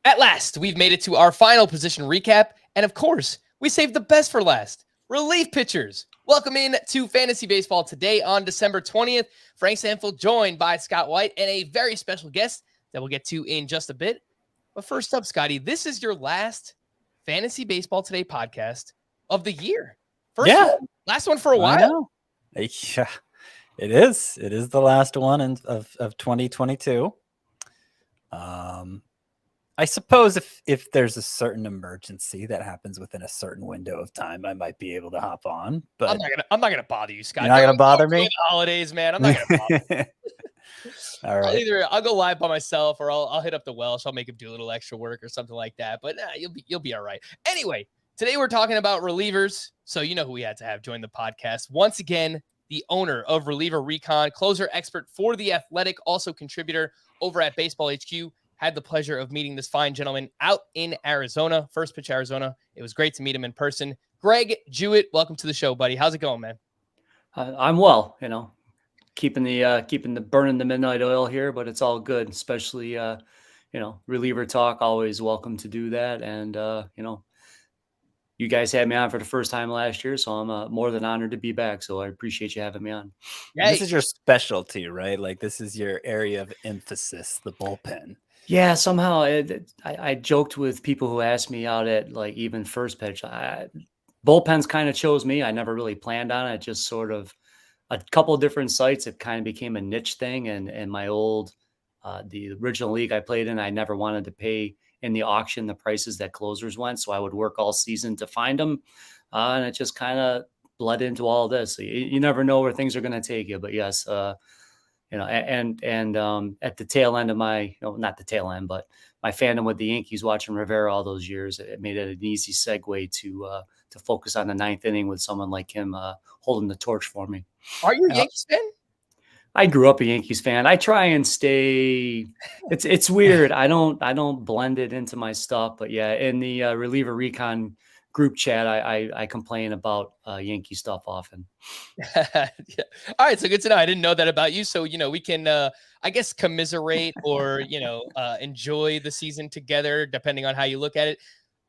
At last, we've made it to our final position recap. And of course, we saved the best for last. Relief pitchers. Welcome in to Fantasy Baseball today on December 20th. Frank Stampfl joined by Scott White and a very special guest that we'll get to in just a bit. But first up, Scotty, this is your last Fantasy Baseball Today podcast of the year. Last one for a while. Yeah, it is. It is the last one of 2022. I suppose if there's a certain emergency that happens within a certain window of time, I might be able to hop on. But I'm not gonna bother you, Scott. You're not gonna bother me? The holidays, man. I'm not gonna bother you. All right. I'll go live by myself, or I'll hit up the Welsh. I'll make him do a little extra work or something like that. But you'll be all right. Anyway, today we're talking about relievers. So you know who we had to have join the podcast once again. The owner of Reliever Recon, closer expert for The Athletic, also contributor over at Baseball HQ. Had the pleasure of meeting this fine gentleman out in Arizona, First Pitch, Arizona. It was great to meet him in person. Greg Jewett, welcome to the show, buddy. How's it going, man? I'm well, keeping the burning the midnight oil here, but it's all good, especially, reliever talk, always welcome to do that. And, you guys had me on for the first time last year, so I'm more than honored to be back. So I appreciate you having me on. Hey. This is your specialty, right? Like this is your area of emphasis, the bullpen. Yeah, somehow I joked with people who asked me out at like even First Pitch. Bullpens kind of chose me. I never really planned on it. Just sort of a couple of different sites. It kind of became a niche thing. And my old, the original league I played in, I never wanted to pay in the auction the prices that closers went. So I would work all season to find them. And it just kind of bled into all this. So you never know where things are going to take you. But yes, and at the tail end of my, not the tail end, but my fandom with the Yankees, watching Rivera all those years, it made it an easy segue to focus on the ninth inning with someone like him holding the torch for me. Are you a Yankees fan? I grew up a Yankees fan. I try and stay. It's weird. I don't blend it into my stuff, but yeah, in the Reliever Recon group chat, I complain about Yankee stuff often. Yeah. All right. So good to know. I didn't know that about you. So, we can, I guess, commiserate or, enjoy the season together, depending on how you look at it.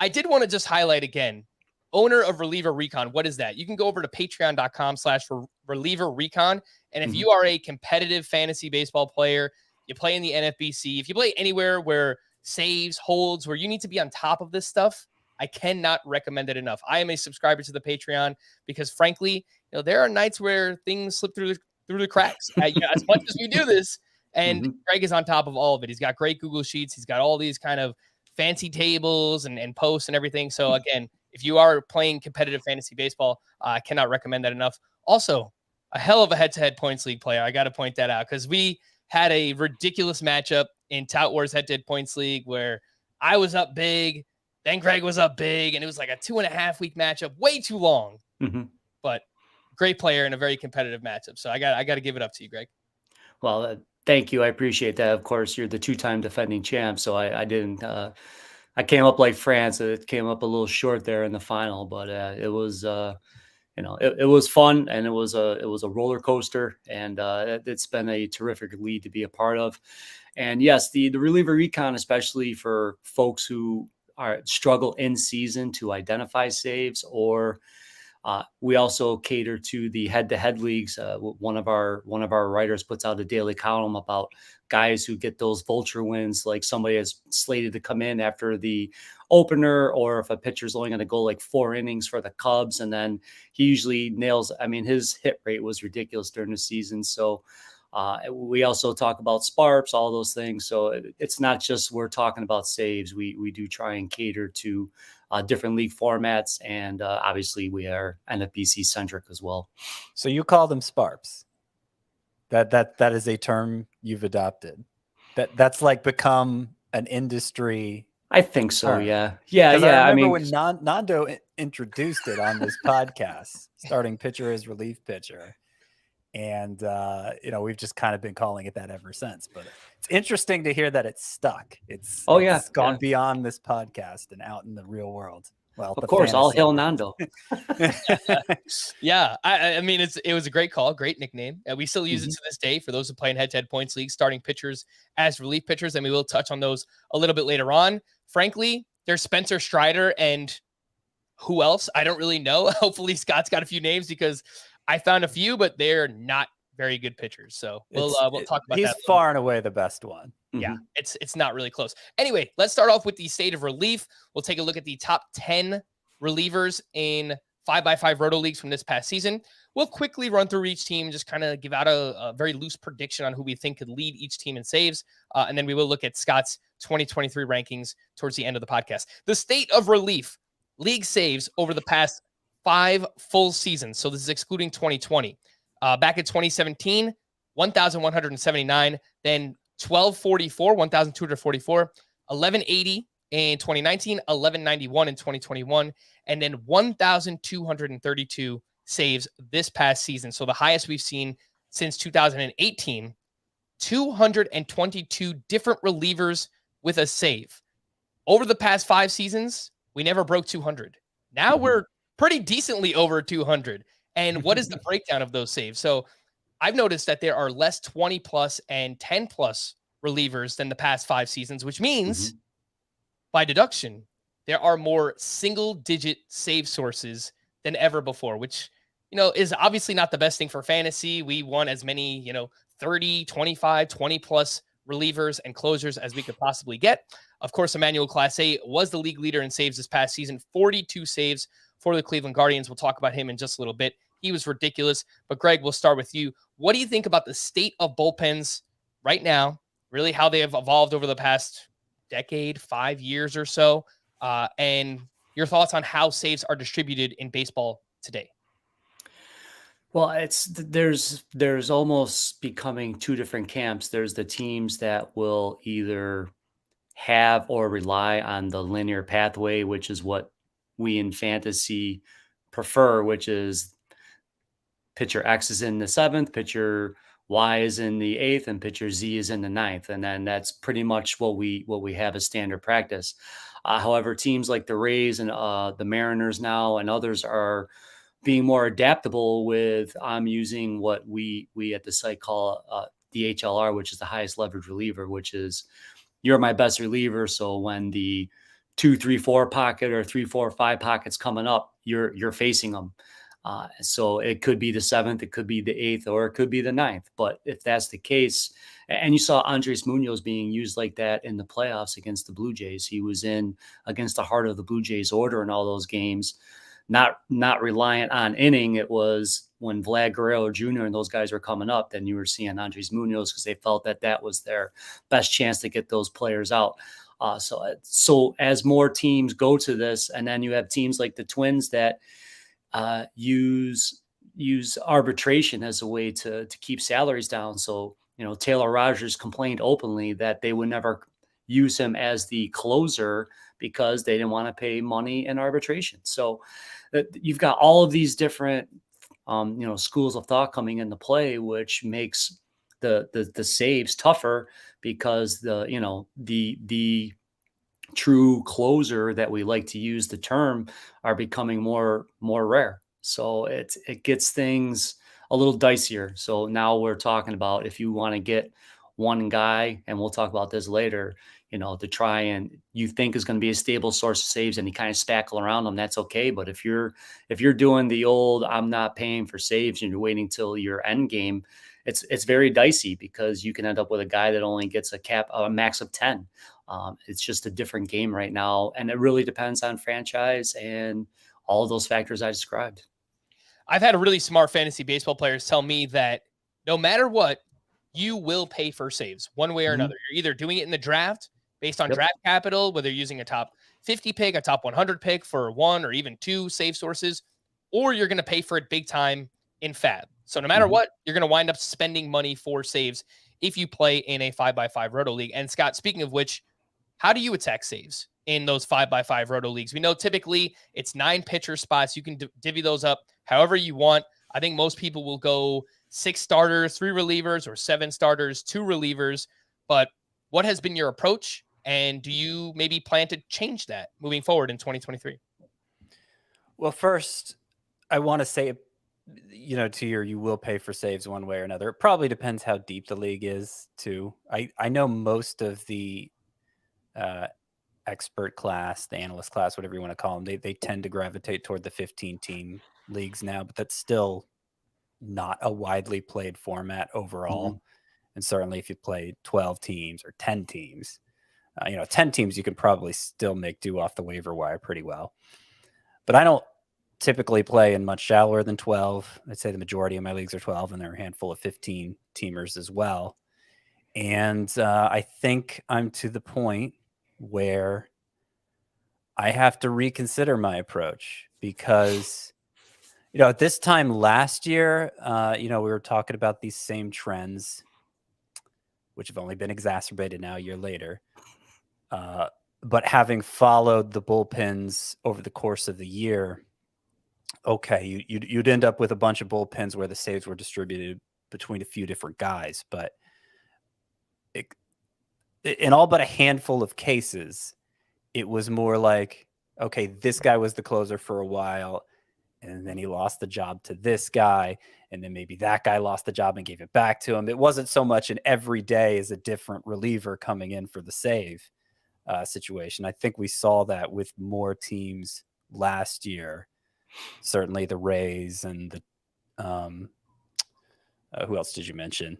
I did want to just highlight again, owner of Reliever Recon. What is that? You can go over to patreon.com/Reliever Recon. And if you are a competitive fantasy baseball player, you play in the NFBC, if you play anywhere where saves, holds, where you need to be on top of this stuff, I cannot recommend it enough. I am a subscriber to the Patreon because, frankly, there are nights where things slip through the cracks. As much as we do this, and Greg is on top of all of it. He's got great Google Sheets. He's got all these kind of fancy tables and posts and everything. So, again, if you are playing competitive fantasy baseball, I cannot recommend that enough. Also, a hell of a head-to-head points league player. I got to point that out because we had a ridiculous matchup in Tout Wars head-to-head points league where I was up big. Then Greg was up big, and it was like a 2.5 week matchup, way too long. But great player in a very competitive matchup. So I got to give it up to you, Greg. Well, thank you. I appreciate that. Of course, you're the two-time defending champ, so I didn't. I came up like France. It came up a little short there in the final, but it was. It was fun, and it was a roller coaster, and it's been a terrific lead to be a part of. And yes, the Reliever Recon, especially for folks who struggle in season to identify saves, or we also cater to the head-to-head leagues. One of our writers puts out a daily column about guys who get those vulture wins, like somebody is slated to come in after the opener, or if a pitcher's only going to go like 4 innings for the Cubs, and then he usually nails. I mean, his hit rate was ridiculous during the season. So we also talk about SPARPs, all those things. So it's not just we're talking about saves. We do try and cater to different league formats, and obviously we are NFBC centric as well. So you call them SPARPs. That is a term you've adopted. That's like become an industry. I think so. term. Yeah. I remember when Nando introduced it on this podcast, starting pitcher as relief pitcher. And, we've just kind of been calling it that ever since. But it's interesting to hear that it's stuck. It's gone beyond this podcast and out in the real world. Well, Of course, all hail Nando. Yeah, I mean, it was a great call, great nickname. And we still use it to this day for those who play in head-to-head points league, starting pitchers as relief pitchers, and we will touch on those a little bit later on. Frankly, there's Spencer Strider and who else? I don't really know. Hopefully Scott's got a few names because I found a few, but they're not very good pitchers. So we'll talk about that. He's far and away the best one. Yeah, it's not really close. Anyway, let's start off with the state of relief. We'll take a look at the top 10 relievers in 5x5 roto leagues from this past season. We'll quickly run through each team, just kind of give out a very loose prediction on who we think could lead each team in saves. And then we will look at Scott's 2023 rankings towards the end of the podcast. The state of relief, league saves over the past 5 full seasons. So this is excluding 2020. Back in 2017, 1,179, then 1,244, 1,280 in 2019, 1,191 in 2021, and then 1,232 saves this past season. So the highest we've seen since 2018, 222 different relievers with a save. Over the past 5 seasons, we never broke 200. Now we're pretty decently over 200. And what is the breakdown of those saves? So I've noticed that there are less 20 plus and 10 plus relievers than the past 5 seasons, which means by deduction, there are more single digit save sources than ever before, which, is obviously not the best thing for fantasy. We want as many, 30, 25, 20 plus relievers and closers as we could possibly get. Of course, Emmanuel Clase was the league leader in saves this past season, 42 saves for the Cleveland Guardians. We'll talk about him in just a little bit. He was ridiculous. But Greg, we'll start with you. What do you think about the state of bullpens right now? Really how they have evolved over the past decade, 5 years or so, and your thoughts on how saves are distributed in baseball today? Well, there's almost becoming 2 different camps. There's the teams that will either have or rely on the linear pathway, which is what we in fantasy prefer, which is pitcher X is in the 7th, pitcher Y is in the 8th, and pitcher Z is in the 9th. And then that's pretty much what we have as standard practice. However, teams like the Rays and the Mariners now and others are being more adaptable with I'm using what we at the site call the HLR, which is the highest leverage reliever, which is you're my best reliever. So when the 2, 3, 4 pocket or 3, 4, 5 pockets coming up, you're facing them. So it could be the 7th, it could be the 8th, or it could be the 9th. But if that's the case, and you saw Andres Munoz being used like that in the playoffs against the Blue Jays, he was in against the heart of the Blue Jays order in all those games, not reliant on inning. It was when Vlad Guerrero Jr. and those guys were coming up, then you were seeing Andres Munoz because they felt that was their best chance to get those players out. So as more teams go to this, and then you have teams like the Twins that use arbitration as a way to keep salaries down. So, Taylor Rogers complained openly that they would never use him as the closer because they didn't want to pay money in arbitration. So you've got all of these different, schools of thought coming into play, which makes the saves tougher because the true closer that we like to use the term are becoming more rare. So it gets things a little dicier. So now we're talking about if you want to get one guy, and we'll talk about this later, to try and you think is going to be a stable source of saves and you kind of spackle around them, that's okay. But if you're doing the old, I'm not paying for saves and you're waiting till your end game, it's very dicey because you can end up with a guy that only gets a max of 10. It's just a different game right now. And it really depends on franchise and all of those factors I described. I've had really smart fantasy baseball players tell me that no matter what, you will pay for saves one way or another. You're either doing it in the draft based on draft capital, whether you're using a top 50 pick, a top 100 pick for 1 or even 2 save sources, or you're going to pay for it big time in FAB. So no matter what, you're going to wind up spending money for saves if you play in a 5x5 roto league. And Scott, speaking of which, how do you attack saves in those 5x5 roto leagues? We know typically it's 9 pitcher spots. You can divvy those up however you want. I think most people will go 6 starters, 3 relievers, or 7 starters, 2 relievers. But what has been your approach? And do you maybe plan to change that moving forward in 2023? Well, first, I want to say, to you will pay for saves one way or another. It probably depends how deep the league is, too. I know most of the expert class, the analyst class, whatever you want to call them, they tend to gravitate toward the 15-team leagues now, but that's still not a widely played format overall. Mhm. And certainly if you play 12 teams or 10 teams, 10 teams, you can probably still make do off the waiver wire pretty well. But I don't typically play in much shallower than 12. I'd say the majority of my leagues are 12, and there are a handful of 15 teamers as well. And I think I'm to the point where I have to reconsider my approach because, at this time last year, we were talking about these same trends, which have only been exacerbated now a year later. But having followed the bullpens over the course of the year, okay, you'd end up with a bunch of bullpens where the saves were distributed between a few different guys, but in all but a handful of cases, it was more like, okay, this guy was the closer for a while, and then he lost the job to this guy, and then maybe that guy lost the job and gave it back to him. It wasn't so much an every day is a different reliever coming in for the save situation. I think we saw that with more teams last year. Certainly the Rays and the who else did you mention?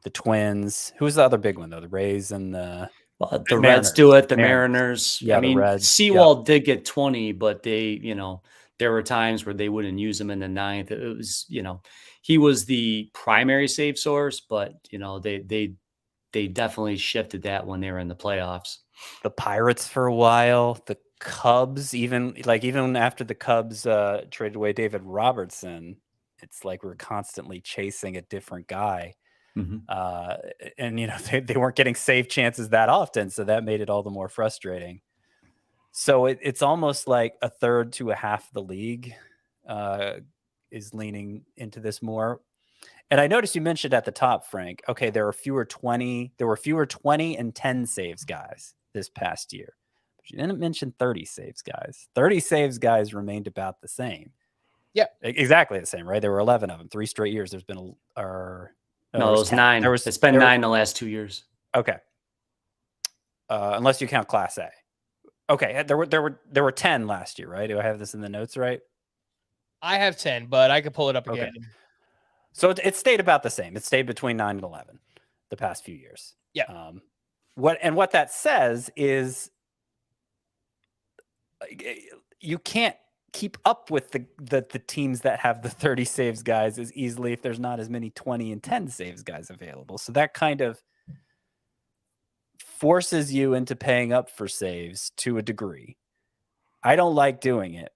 The Twins. Who's the other big one though? The Rays and the the Reds do it. The Mariners. Mariners. Yeah, I the mean, Reds. Sewald did get 20, but they, there were times where they wouldn't use him in the ninth. It was, he was the primary save source, but they definitely shifted that when they were in the playoffs. The Pirates for a while, the Cubs, even after the Cubs traded away David Robertson, it's like we're constantly chasing a different guy. Mm-hmm. And they weren't getting save chances that often, so that made it all the more frustrating. So it's almost like a third to a half of the league is leaning into this more. And I noticed you mentioned at the top, Frank, okay, there were fewer 20 and 10 saves guys this past year. But you didn't mention 30 saves guys. 30 saves guys remained about the same. Yeah. Exactly the same, right? There were 11 of them. 3 straight years. There's been no, it was 10. 9. It's been 9 the last 2 years. Okay. Unless you count Class A. Okay, there were 10 last year, right? Do I have this in the notes right? I have 10, but I could pull it up again. Okay. So it stayed about the same. It stayed between 9 and 11 the past few years. Yeah. What that says is you can't keep up with the teams that have the 30 saves guys as easily if there's not as many 20 and 10 saves guys available. So that kind of forces you into paying up for saves to a degree. I don't like doing it.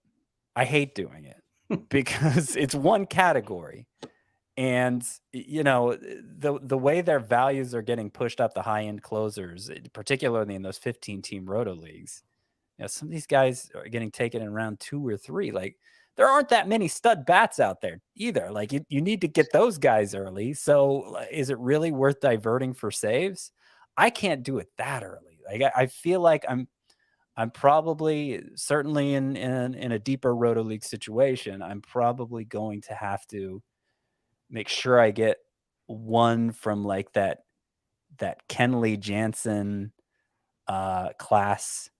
I hate doing it because it's one category. And, the way their values are getting pushed up, the high-end closers, particularly in those 15-team roto leagues, some of these guys are getting taken in round 2 or 3. Like, there aren't that many stud bats out there either. Like, you need to get those guys early. So is it really worth diverting for saves? I can't do it that early. Like, I feel like I'm probably, certainly in a deeper roto league situation, I'm probably going to have to make sure I get one from like that Kenley Jansen class,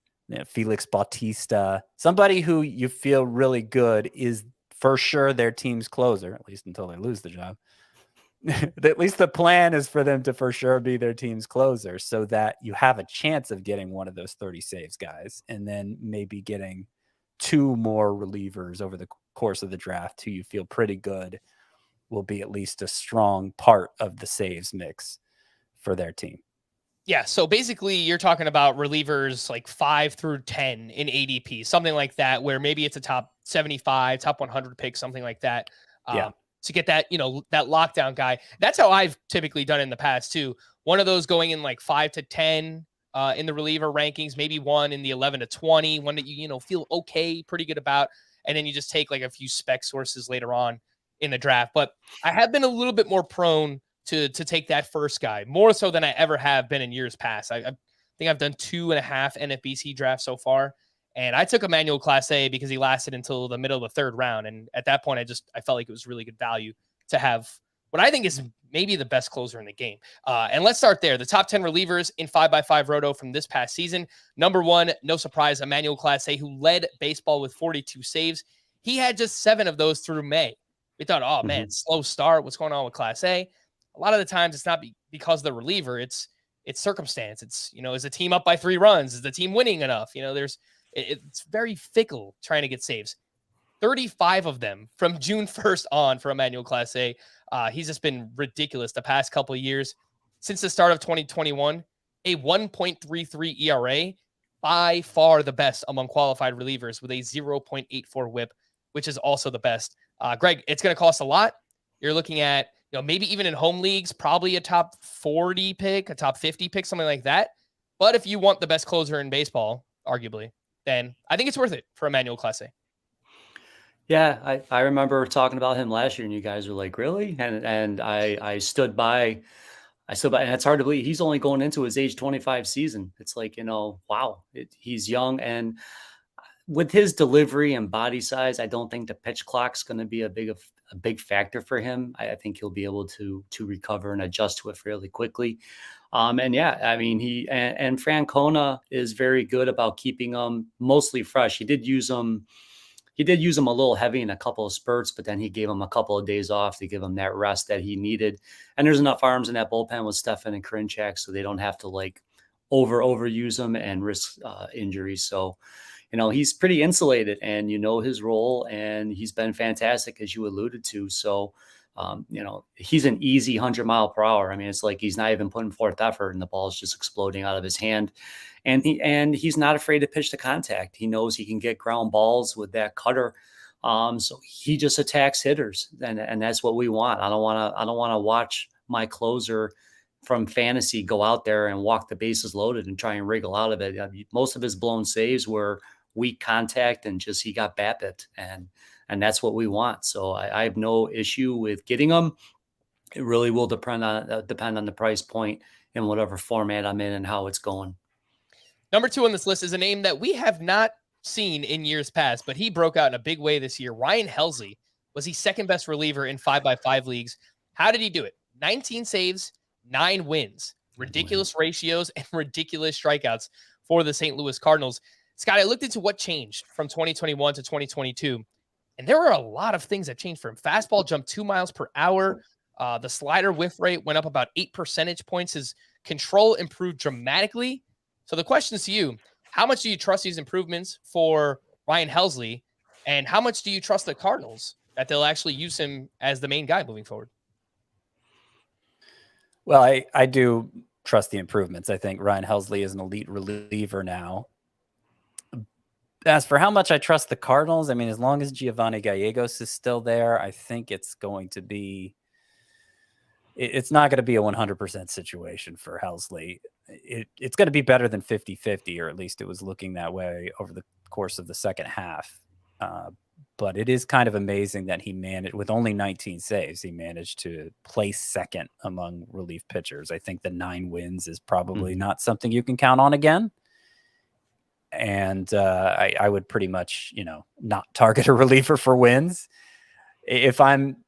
Felix Bautista, somebody who you feel really good is for sure their team's closer, at least until they lose the job. At least the plan is for them to for sure be their team's closer so that you have a chance of getting one of those 30 saves guys and then maybe getting 2 more relievers over the course of the draft who you feel pretty good will be at least a strong part of the saves mix for their team. Yeah. So basically you're talking about relievers like 5 through 10 in ADP, something like that, where maybe it's a top 75, top 100 pick, something like that. To get that, that lockdown guy. That's how I've typically done in the past too. One of those going in like 5 to 10 in the reliever rankings, maybe one in the 11 to 20, one that you feel okay, pretty good about. And then you just take like a few spec sources later on in the draft. But I have been a little bit more prone to take that first guy, more so than I ever have been in years past. I think I've done 2.5 NFBC drafts so far. And I took Emmanuel Clase because he lasted until the middle of the third round. And at that point, I felt like it was really good value to have what I think is maybe the best closer in the game. And let's start there. The top 10 relievers in 5x5 Roto from this past season. Number 1, no surprise, Emmanuel Clase, who led baseball with 42 saves. He had just 7 of those through May. We thought, oh man, slow start. What's going on with Clase? A lot of the times it's not because of the reliever. It's circumstance. It's, is the team up by 3 runs? Is the team winning enough? It's very fickle trying to get saves. 35 of them from June 1st on for Emmanuel Clase. He's just been ridiculous the past couple of years. Since the start of 2021, a 1.33 ERA, by far the best among qualified relievers with a 0.84 whip, which is also the best. Greg, it's going to cost a lot. You're looking at, maybe even in home leagues, probably a top 40 pick, a top 50 pick, something like that. But if you want the best closer in baseball, arguably, then I think it's worth it for Emmanuel Clase. Yeah, I remember talking about him last year, and you guys were like, "Really?" And I stood by. And it's hard to believe he's only going into his age 25 season. It's like, wow, he's young, and with his delivery and body size, I don't think the pitch clock's going to be a big factor for him. I think he'll be able to recover and adjust to it fairly quickly. And yeah, I mean, he and Francona is very good about keeping him mostly fresh. He did use him a little heavy in a couple of spurts, but then he gave him a couple of days off to give him that rest that he needed. And there's enough arms in that bullpen with Stefan and Karinchak, so they don't have to like overuse him and risk injuries. So, he's pretty insulated, and his role, and he's been fantastic, as you alluded to. So, he's an easy 100-mile-per-hour. I mean, it's like he's not even putting forth effort, and the ball's just exploding out of his hand. And he's not afraid to pitch to contact. He knows he can get ground balls with that cutter. So he just attacks hitters, and that's what we want. I don't want to watch my closer from fantasy go out there and walk the bases loaded and try and wriggle out of it. Most of his blown saves were weak contact, and just he got BABIP, and that's what we want. So I have no issue with getting them. It really will depend on the price point and whatever format I'm in and how it's going. Number 2 on this list is a name that we have not seen in years past, but he broke out in a big way this year. Ryan Helsley was the second best reliever in 5x5 leagues. How did he do it? 19 saves, 9 wins, ridiculous ratios, and ridiculous strikeouts for the St. Louis Cardinals. Scott, I looked into what changed from 2021 to 2022, and there were a lot of things that changed for him. Fastball jumped 2 miles per hour. The slider whiff rate went up about 8 percentage points. His control improved dramatically. So the question is to you, how much do you trust these improvements for Ryan Helsley, and how much do you trust the Cardinals that they'll actually use him as the main guy moving forward? Well, I do trust the improvements. I think Ryan Helsley is an elite reliever now. As for how much I trust the Cardinals, I mean, as long as Giovanni Gallegos is still there, I think it's going to be it's not going to be a 100% situation for Helsley. It's going to be better than 50-50, or at least it was looking that way over the course of the second half. But it is kind of amazing that he managed, with only 19 saves, he managed to place second among relief pitchers. I think the 9 wins is probably not something you can count on again. And I would pretty much, not target a reliever for wins. If I'm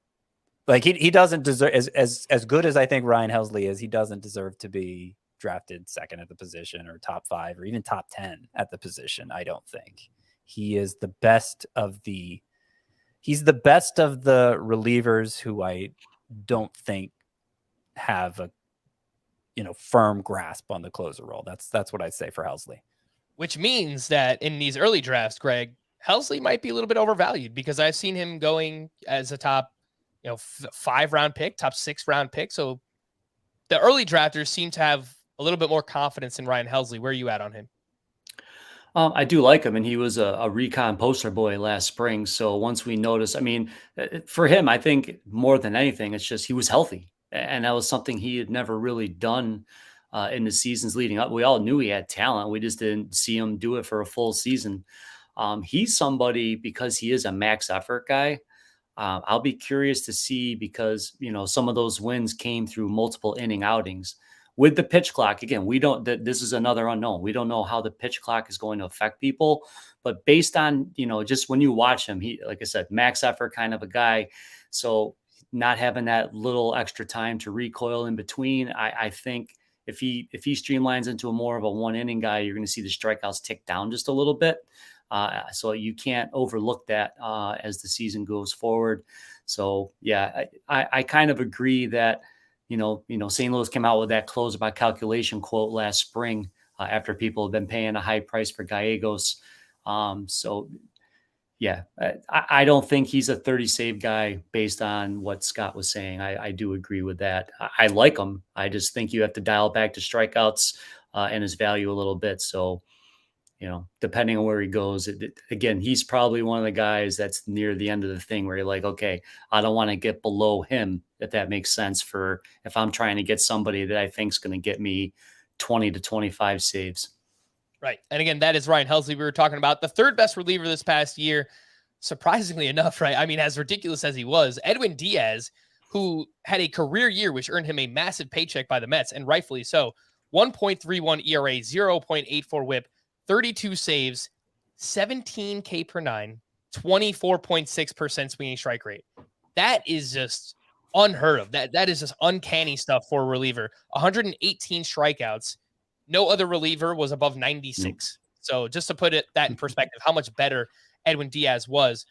like, he doesn't deserve, as good as I think Ryan Helsley is, he doesn't deserve to be drafted second at the position, or top 5, or even top 10 at the position. I don't think he is the best of the relievers who I don't think have a, firm grasp on the closer role. That's what I'd say for Helsley. Which means that in these early drafts, Greg, Helsley might be a little bit overvalued, because I've seen him going as a top, 5-round pick, top 6-round pick. So the early drafters seem to have a little bit more confidence in Ryan Helsley. Where are you at on him? I do like him, and he was a Recon poster boy last spring. So once we noticed, I mean, for him, I think more than anything, it's just he was healthy, and that was something he had never really done in the seasons leading up. We all knew he had talent. We just didn't see him do it for a full season. He's somebody, because he is a max effort guy. I'll be curious to see, because, some of those wins came through multiple inning outings. with the pitch clock, again, this is another unknown. We don't know how the pitch clock is going to affect people, but based on, just when you watch him, he, like I said, max effort kind of a guy. So not having that little extra time to recoil in between, I think if he streamlines into a more of a 1-inning guy, you're going to see the strikeouts tick down just a little bit. So you can't overlook that as the season goes forward. So yeah, I kind of agree that, St. Louis came out with that closer by calculation quote last spring after people have been paying a high price for Gallegos. So yeah, I don't think he's a 30 save guy based on what Scott was saying. I do agree with that. I like him. I just think you have to dial back to strikeouts and his value a little bit. So, depending on where he goes, again, he's probably one of the guys that's near the end of the thing where you're like, okay, I don't want to get below him, if that makes sense, for if I'm trying to get somebody that I think is going to get me 20 to 25 saves. Right. And again, that is Ryan Helsley. We were talking about the third best reliever this past year. Surprisingly enough, right? I mean, as ridiculous as he was, Edwin Diaz, who had a career year, which earned him a massive paycheck by the Mets, and rightfully so. 1.31 ERA, 0.84 whip, 32 saves, 17 K per nine, 24.6% swinging strike rate. That is just unheard of. That is just uncanny stuff for a reliever. 118 strikeouts. No other reliever was above 96. So just to put that in perspective, how much better Edwin Diaz was.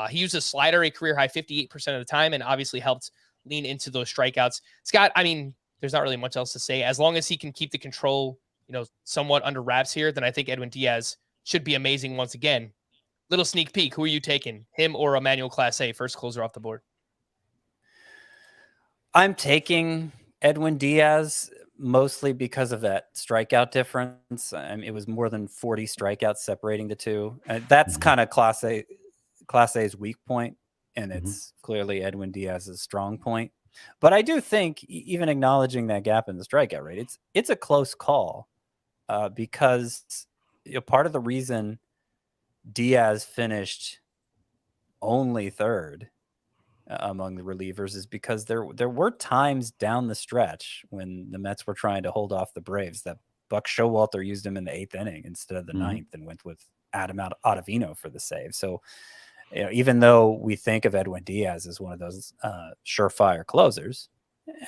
He used a slider a career high 58% of the time and obviously helped lean into those strikeouts. Scott, I mean, there's not really much else to say. As long as he can keep the control, somewhat under wraps here, then I think Edwin Diaz should be amazing once again. Little sneak peek. Who are you taking, him or Emmanuel Clase, first closer off the board? I'm taking Edwin Diaz mostly because of that strikeout difference. I mean, it was more than 40 strikeouts separating the two. That's kind of Clase's weak point, and it's clearly Edwin Diaz's strong point. But I do think, even acknowledging that gap in the strikeout rate, it's a close call because part of the reason Diaz finished only third among the relievers is because there were times down the stretch when the Mets were trying to hold off the Braves that Buck Showalter used him in the 8th inning instead of the 9th and went with Adam Ottavino for the save. So, even though we think of Edwin Diaz as one of those surefire closers,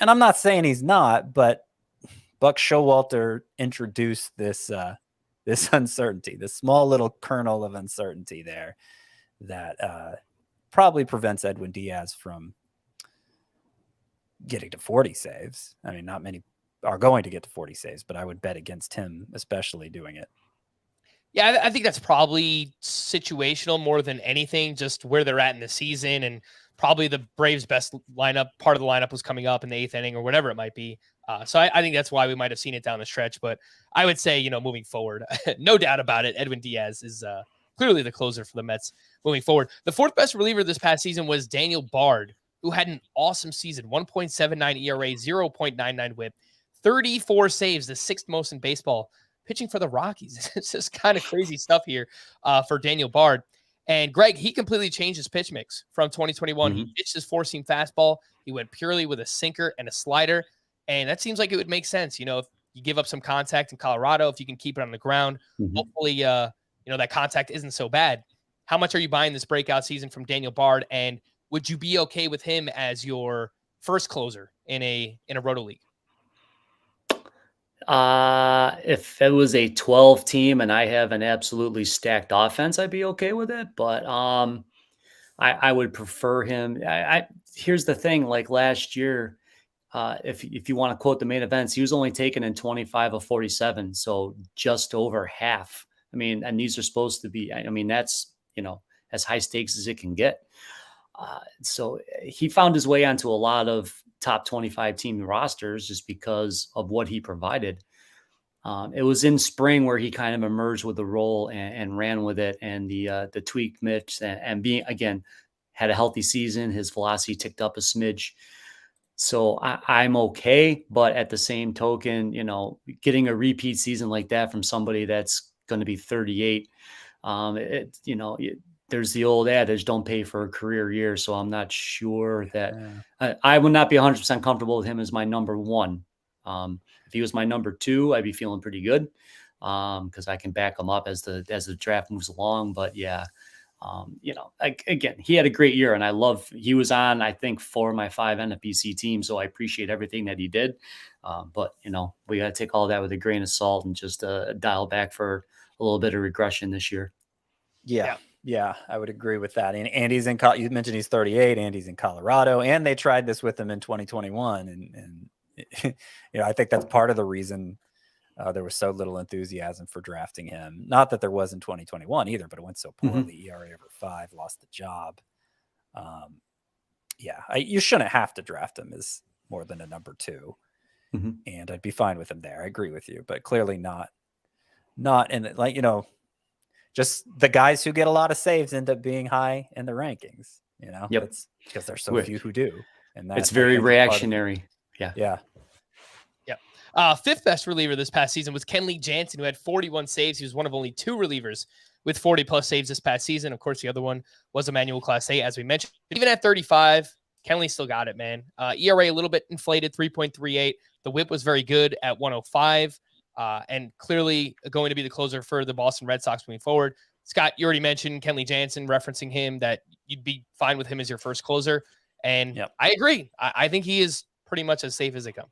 and I'm not saying he's not, but Buck Showalter introduced this uncertainty, this small little kernel of uncertainty there that probably prevents Edwin Diaz from getting to 40 saves. I mean, not many are going to get to 40 saves, but I would bet against him, especially doing it. Yeah, I think that's probably situational more than anything, just where they're at in the season, and probably the Braves' best lineup, part of the lineup was coming up in the 8th inning or whatever it might be. So I think that's why we might have seen it down the stretch. But I would say, moving forward, no doubt about it, Edwin Diaz is clearly the closer for the Mets moving forward. The fourth best reliever this past season was Daniel Bard, who had an awesome season, 1.79 ERA, 0.99 whip, 34 saves, the 6th most in baseball, pitching for the Rockies. It's just kind of crazy stuff here for Daniel Bard. And Greg, he completely changed his pitch mix from 2021. He ditched his 4-seam fastball. He went purely with a sinker and a slider. And that seems like it would make sense. If you give up some contact in Colorado, if you can keep it on the ground, hopefully, that contact isn't so bad. How much are you buying this breakout season from Daniel Bard? And would you be okay with him as your first closer in a roto league? If it was a 12 team and I have an absolutely stacked offense, I'd be okay with it. But I would prefer him. Here's the thing, like last year, if you want to quote the main events, he was only taken in 25 of 47. So just over half. I mean, and these are supposed to be, that's, as high stakes as it can get. So he found his way onto a lot of top 25 team rosters just because of what he provided. It was in spring where he kind of emerged with the role and ran with it, and the tweaked mitts and being, again, had a healthy season. His velocity ticked up a smidge. So I'm okay. But at the same token, getting a repeat season like that from somebody that's going to be 38, there's the old adage, don't pay for a career year. So I'm not sure that I would not be 100% comfortable with him as my number one. If he was my number 2, I'd be feeling pretty good because I can back him up as the draft moves along. But yeah, again, he had a great year, and he was on, I think, 4 of my 5 NFBC teams. So I appreciate everything that he did. But we got to take all that with a grain of salt and just dial back for a little bit of regression this year. Yeah, I would agree with that. And Andy's you mentioned he's 38. Andy's in Colorado, and they tried this with him in 2021. And I think that's part of the reason there was so little enthusiasm for drafting him. Not that there was in 2021 either, but it went so poorly. ERA over 5, lost the job. You shouldn't have to draft him as more than a number 2. And I'd be fine with him there. I agree with you, but clearly not in just the guys who get a lot of saves end up being high in the rankings. It's because there's so few who do, and it's very reactionary. Yeah. Fifth best reliever this past season was Kenley Jansen, who had 41 saves. He was one of only 2 relievers with 40+ saves this past season. Of course, the other one was Emmanuel Clase, as we mentioned. But even at 35, Kenley still got it, man. ERA a little bit inflated, 3.38. The whip was very good at 105, and clearly going to be the closer for the Boston Red Sox moving forward. Scott, you already mentioned Kenley Jansen, referencing him, that you'd be fine with him as your first closer. And I agree. I think he is pretty much as safe as they come.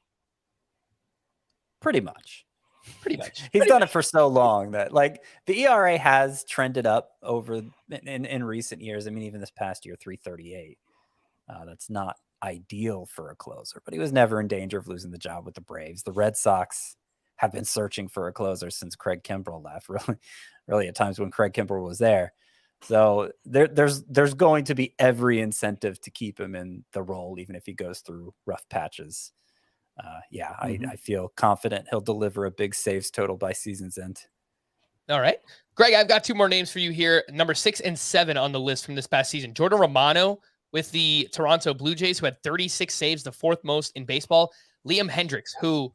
Pretty much. He's done it for so long that the ERA has trended up over in recent years. I mean, even this past year, 3.38. That's not ideal for a closer, but he was never in danger of losing the job with the Braves. The Red Sox have been searching for a closer since Craig Kimbrell left, really at times when Craig Kimbrell was there. So there's going to be every incentive to keep him in the role, even if he goes through rough patches. I feel confident he'll deliver a big saves total by season's end. All right. Greg, I've got 2 more names for you here. Number 6 and 7 on the list from this past season. Jordan Romano with the Toronto Blue Jays, who had 36 saves, the 4th most in baseball. Liam Hendriks, who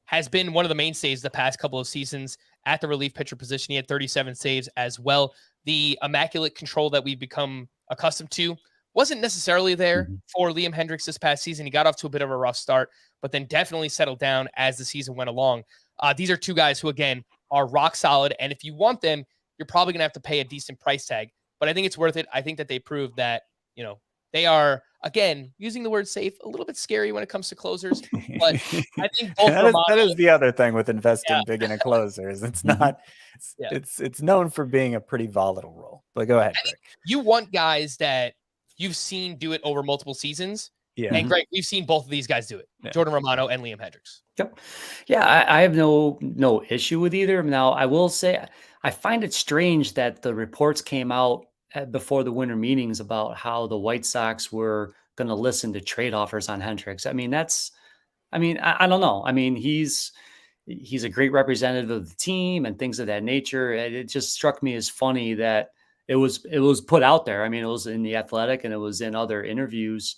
has been one of the mainstays the past couple of seasons at the relief pitcher position. He had 37 saves as well. The immaculate control that we've become accustomed to wasn't necessarily there for Liam Hendriks this past season. He got off to a bit of a rough start, but then definitely settled down as the season went along. These are 2 guys who, again, are rock solid. And if you want them, you're probably going to have to pay a decent price tag. But I think it's worth it. I think that they proved that, they are, again, using the word safe, a little bit scary when it comes to closers. But I think both that is the other thing with investing big in a closer is it's not, it's known for being a pretty volatile role. But go ahead, Greg. You want guys that you've seen do it over multiple seasons. Yeah. And Greg, we've seen both of these guys do it. Jordan Romano and Liam Hendriks. Yep. Yeah, I have no issue with either. Now, I will say I find it strange that the reports came out before the winter meetings about how the White Sox were going to listen to trade offers on Hendriks. I don't know. I mean, he's a great representative of the team and things of that nature. It just struck me as funny that it was put out there. I mean, it was in The Athletic and it was in other interviews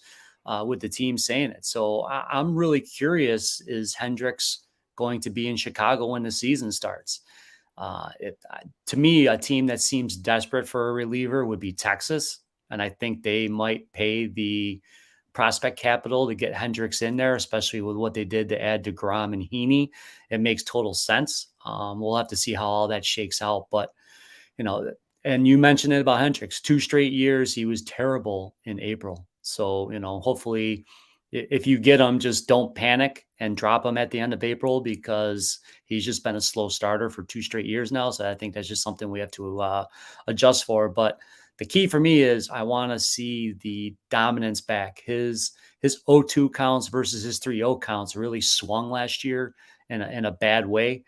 with the team saying it. So I'm really curious, is Hendriks going to be in Chicago when the season starts? To me, a team that seems desperate for a reliever would be Texas. And I think they might pay the prospect capital to get Hendriks in there, especially with what they did to add DeGrom and Heaney. It makes total sense. We'll have to see how all that shakes out. But, and you mentioned it about Hendriks, 2 straight years, he was terrible in April. So, hopefully if you get him, just don't panic and drop him at the end of April because he's just been a slow starter for 2 straight years now. So I think that's just something we have to adjust for. But the key for me is I want to see the dominance back. His 0-2 counts versus his 3-0 counts really swung last year in a bad way.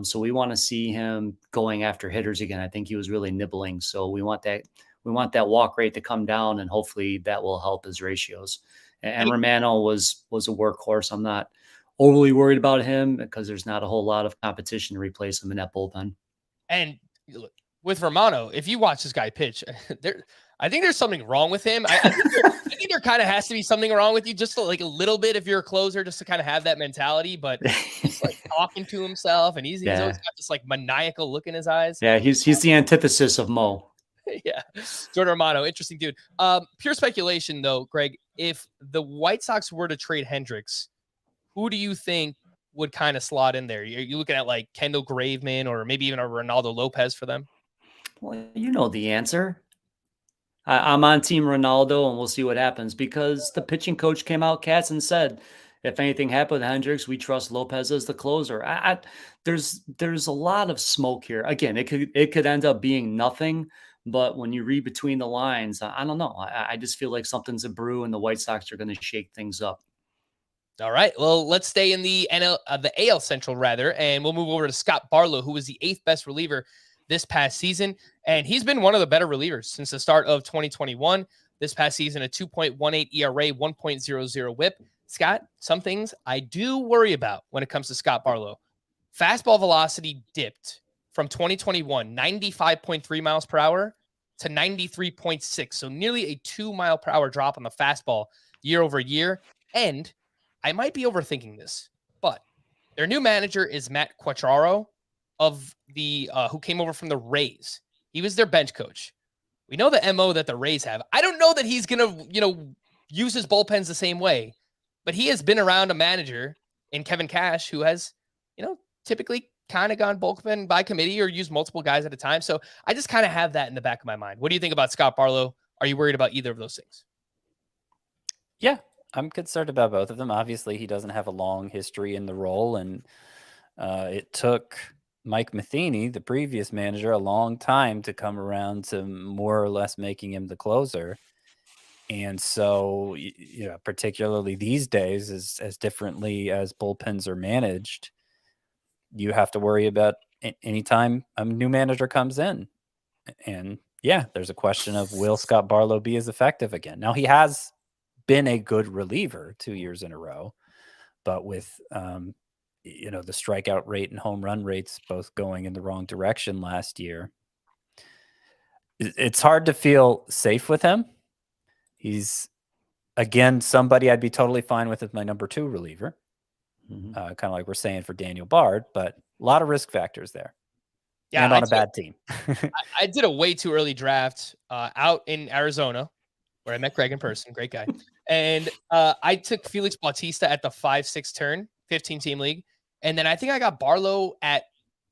So we want to see him going after hitters again. I think he was really nibbling. So we want that walk rate to come down, and hopefully that will help his ratios. And Romano was a workhorse. I'm not overly worried about him because there's not a whole lot of competition to replace him in that bullpen. And with Romano, if you watch this guy pitch, I think there's something wrong with him. I think there kind of has to be something wrong with you, just like a little bit if you're a closer, just to kind of have that mentality. But he's like talking to himself, and he's always got this like maniacal look in his eyes. Yeah, he's the antithesis of Mo. Yeah, Jordan Romano, interesting dude. Pure speculation though, Greg. If the White Sox were to trade Hendriks, who do you think would kind of slot in there? You're looking at like Kendall Graveman or maybe even a Ronaldo Lopez for them? Well, you know the answer. I'm on Team Ronaldo, and we'll see what happens because the pitching coach came out, Katz, and said, if anything happened to Hendriks, we trust Lopez as the closer. There's a lot of smoke here. Again, it could end up being nothing, but when you read between the lines, I don't know. I just feel like something's a brew, and the White Sox are going to shake things up. All right. Well, let's stay in the AL Central rather, and we'll move over to Scott Barlow, who was the 8th best reliever this past season. And he's been one of the better relievers since the start of 2021. This past season, a 2.18 ERA, 1.00 whip. Scott, some things I do worry about when it comes to Scott Barlow. Fastball velocity dipped from 2021, 95.3 miles per hour to 93.6. So nearly a 2 mile per hour drop on the fastball year over year. And I might be overthinking this, but their new manager is Matt Quatraro of the who came over from the Rays. He was their bench coach. We know the MO that the Rays have. I don't know that he's gonna, use his bullpens the same way, but he has been around a manager in Kevin Cash who has, typically kind of gone bullpen by committee or used multiple guys at a time. So I just kind of have that in the back of my mind. What do you think about Scott Barlow? Are you worried about either of those things? Yeah, I'm concerned about both of them. Obviously, he doesn't have a long history in the role, and it took Mike Matheny, the previous manager, a long time to come around to more or less making him the closer. And so, particularly these days, as differently as bullpens are managed, you have to worry about anytime a new manager comes in. And yeah, there's a question of, will Scott Barlow be as effective again? Now, he has been a good reliever 2 years in a row, but with the strikeout rate and home run rates both going in the wrong direction last year, it's hard to feel safe with him. He's, again, somebody I'd be totally fine with as my number 2 reliever, kind of like we're saying for Daniel Bard, but a lot of risk factors there. Yeah, and on a bad team. I did a way too early draft out in Arizona where I met Greg in person. Great guy. And I took Felix Bautista at the 5-6 turn, 15-team league. And then I think I got Barlow at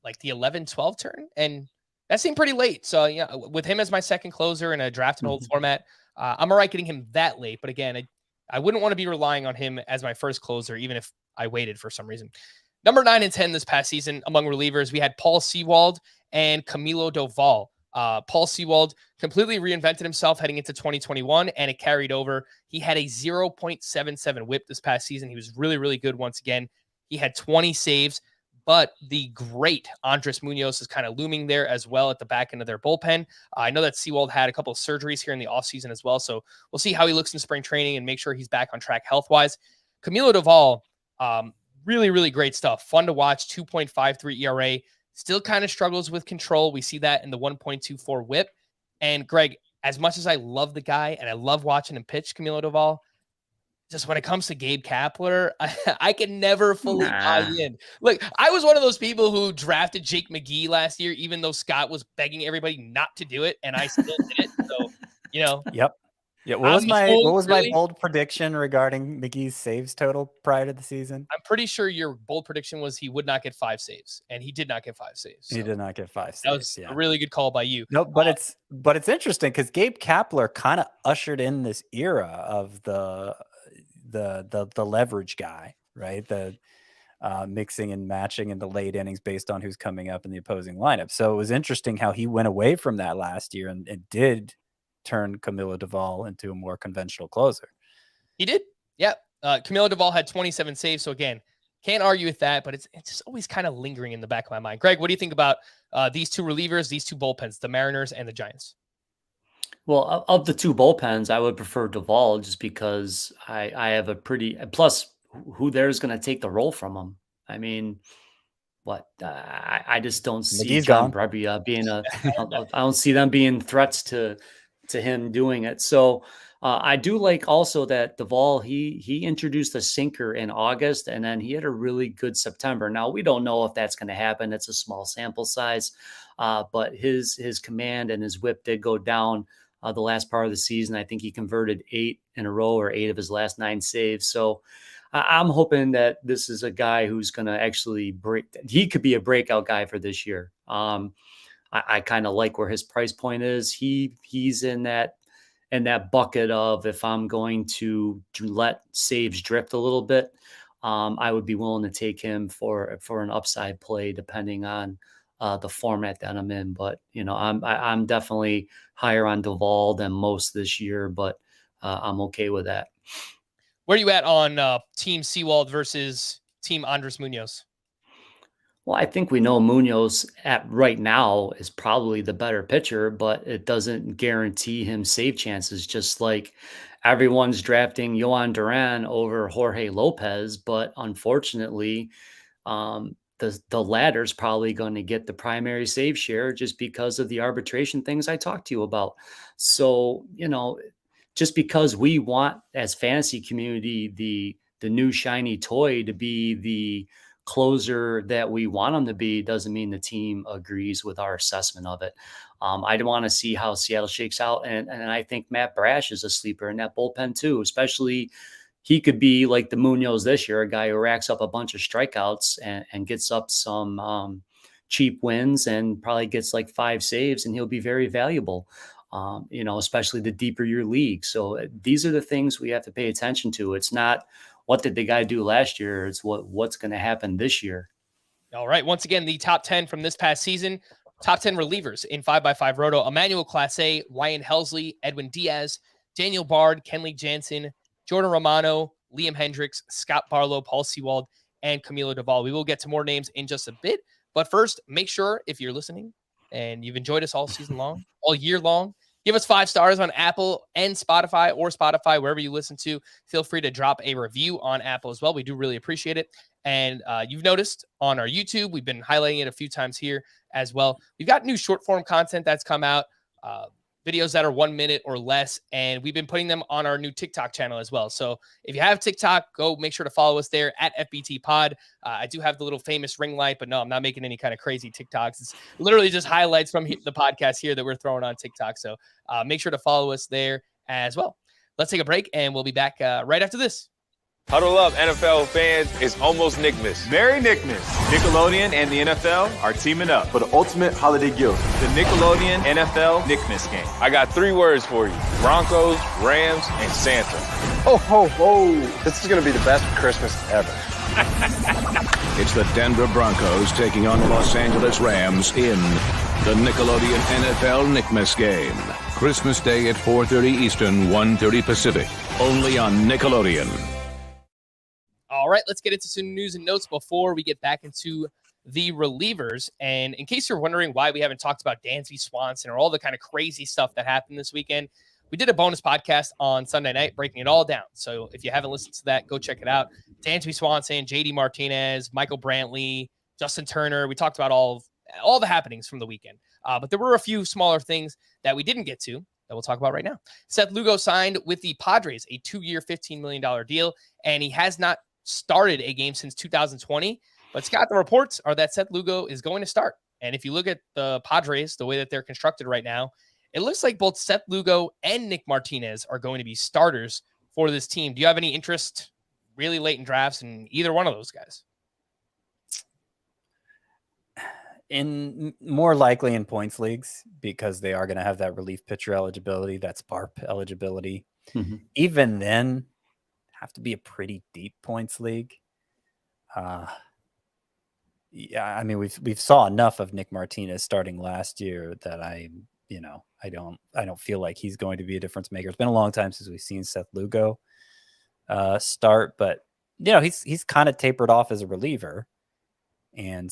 like the 11-12 turn. And that seemed pretty late. So, with him as my second closer in a draft and hold format, I'm all right getting him that late. But again, I wouldn't want to be relying on him as my first closer, even if I waited for some reason. Number 9 and 10 this past season among relievers, we had Paul Sewald and Camilo Doval. Paul Sewald completely reinvented himself heading into 2021, and it carried over. He had a 0.77 whip this past season. He was really, really good once again. He had 20 saves, but the great Andres Munoz is kind of looming there as well at the back end of their bullpen. I know that Sewald had a couple of surgeries here in the offseason as well, so we'll see how he looks in spring training and make sure he's back on track health-wise. Camilo Doval, really, really great stuff. Fun to watch, 2.53 ERA. Still kind of struggles with control. We see that in the 1.24 whip. And Greg, as much as I love the guy and I love watching him pitch, Camilo Doval, just when it comes to Gabe Kapler, I can never fully buy in. Look, I was one of those people who drafted Jake McGee last year, even though Scott was begging everybody not to do it, and I still did it. So, Yep. Yeah. What was my bold prediction regarding McGee's saves total prior to the season? I'm pretty sure your bold prediction was he would not get 5 saves, and he did not get 5 saves. So he did not get 5 saves. That was a really good call by you. No, but it's interesting because Gabe Kapler kind of ushered in this era of the leverage guy, right? The mixing and matching in the late innings based on who's coming up in the opposing lineup. So it was interesting how he went away from that last year and did turn Camilo Doval into a more conventional closer. He did. Yeah. Camilo Doval had 27 saves. So again, can't argue with that, but it's just always kind of lingering in the back of my mind. Greg, what do you think about these 2 relievers, these 2 bullpens, the Mariners and the Giants? Well, of the 2 bullpens, I would prefer Doval just because I have a pretty, plus who there is going to take the role from him. I mean, what I just don't see John Brebbia being I don't see them being threats to him doing it. So I do like also that Doval, he introduced a sinker in August, and then he had a really good September. Now, we don't know if that's going to happen. It's a small sample size, but his command and his whip did go down the last part of the season. I think he converted 8 in a row or 8 of his last 9 saves. So I'm hoping that this is a guy who's going to actually he could be a breakout guy for this year. I kind of like where his price point is. He's in that bucket of, if I'm going to let saves drift a little bit, I would be willing to take him for an upside play, depending on the format that I'm in. But I'm definitely higher on Doval than most this year, but I'm okay with that. Where are you at on Team Sewald versus Team Andres Munoz? Well, I think we know Munoz at right now is probably the better pitcher, but it doesn't guarantee him save chances, just like everyone's drafting Yohan Duran over Jorge Lopez. But unfortunately, the latter's probably going to get the primary save share just because of the arbitration things I talked to you about. So, just because we want, as fantasy community, the new shiny toy to be the closer that we want him to be, doesn't mean the team agrees with our assessment of it. I want to see how Seattle shakes out. And I think Matt Brash is a sleeper in that bullpen too, especially he could be like the Munoz this year, a guy who racks up a bunch of strikeouts and gets up some cheap wins and probably gets like 5 saves, and he'll be very valuable, especially the deeper your league. So these are the things we have to pay attention to. It's not, what did the guy do last year? It's what's going to happen this year. All right. Once again, the top 10 from this past season, top 10 relievers in 5x5 Roto: Emmanuel Clase, Ryan Helsley, Edwin Diaz, Daniel Bard, Kenley Jansen, Jordan Romano, Liam Hendriks, Scott Barlow, Paul Sewald, and Camilo Doval. We will get to more names in just a bit. But first, make sure, if you're listening and you've enjoyed us all season long, all year long, give us 5 stars on Apple and Spotify, or Spotify, wherever you listen to. Feel free to drop a review on Apple as well. We do really appreciate it. And you've noticed on our YouTube, we've been highlighting it a few times here as well. We've got new short form content that's come out, videos that are 1 minute or less, and we've been putting them on our new TikTok channel as well. So if you have TikTok, go make sure to follow us there at FBT Pod. I do have the little famous ring light, but no, I'm not making any kind of crazy TikToks. It's literally just highlights from the podcast here that we're throwing on TikTok. So make sure to follow us there as well. Let's take a break, and we'll be back right after this. Huddle up, NFL fans. It's almost Nickmas. Merry Nickmas. Nickelodeon and the NFL are teaming up for the ultimate holiday gift. The Nickelodeon NFL Nickmas game. I got 3 words for you: Broncos, Rams, and Santa. Ho, ho, ho. This is going to be the best Christmas ever. It's the Denver Broncos taking on the Los Angeles Rams in the Nickelodeon NFL Nickmas game. Christmas Day at 4:30 Eastern, 1:30 Pacific. Only on Nickelodeon. All right, let's get into some news and notes before we get back into the relievers. And in case you're wondering why we haven't talked about Dansby Swanson or all the kind of crazy stuff that happened this weekend, we did a bonus podcast on Sunday night breaking it all down. So if you haven't listened to that, go check it out. Dansby Swanson, JD Martinez, Michael Brantley, Justin Turner. We talked about all the happenings from the weekend. But there were a few smaller things that we didn't get to that we'll talk about right now. Seth Lugo signed with the Padres, a 2-year, $15 million deal, and he has not started a game since 2020. But Scott, the reports are that Seth Lugo is going to start. And if you look at the Padres, the way that they're constructed right now, it looks like both Seth Lugo and Nick Martinez are going to be starters for this team. Do you have any interest really late in drafts in either one of those guys? In more likely in points leagues, because they are going to have that relief pitcher eligibility, that SPARP eligibility. Mm-hmm. Even then, have to be a pretty deep points league. Yeah, I mean, we've saw enough of Nick Martinez starting last year that I don't feel like he's going to be a difference maker. It's been a long time since we've seen Seth Lugo start, but he's kind of tapered off as a reliever, and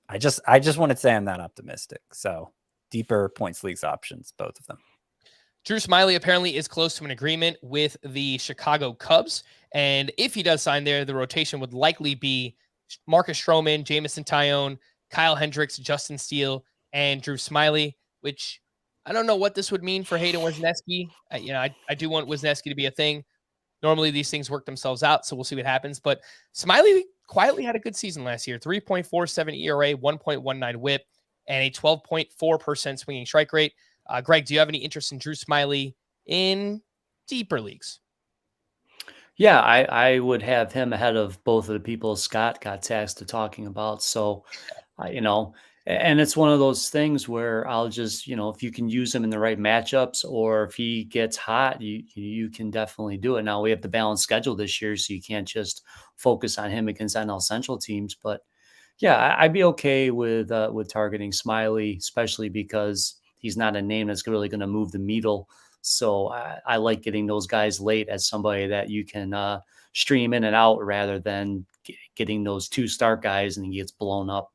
I just want to say I'm not optimistic. So deeper points leagues options, both of them. Drew Smyly apparently is close to an agreement with the Chicago Cubs. And if he does sign there, the rotation would likely be Marcus Stroman, Jamison Tyone, Kyle Hendricks, Justin Steele, and Drew Smyly, which I don't know what this would mean for Hayden Wesneski. I do want Wesneski to be a thing. Normally these things work themselves out, so we'll see what happens. But Smyly quietly had a good season last year. 3.47 ERA, 1.19 whip, and a 12.4% swinging strike rate. Greg, do you have any interest in Drew Smyly in deeper leagues? Yeah, I would have him ahead of both of the people Scott got tasked to talking about. So, you know, and it's one of those things where I'll just, if you can use him in the right matchups, or if he gets hot, you can definitely do it. Now we have the balanced schedule this year, so you can't just focus on him against NL Central teams. But yeah, I'd be okay with targeting Smiley, especially because he's not a name that's really going to move the needle. So I like getting those guys late as somebody that you can stream in and out rather than getting those two start guys and he gets blown up.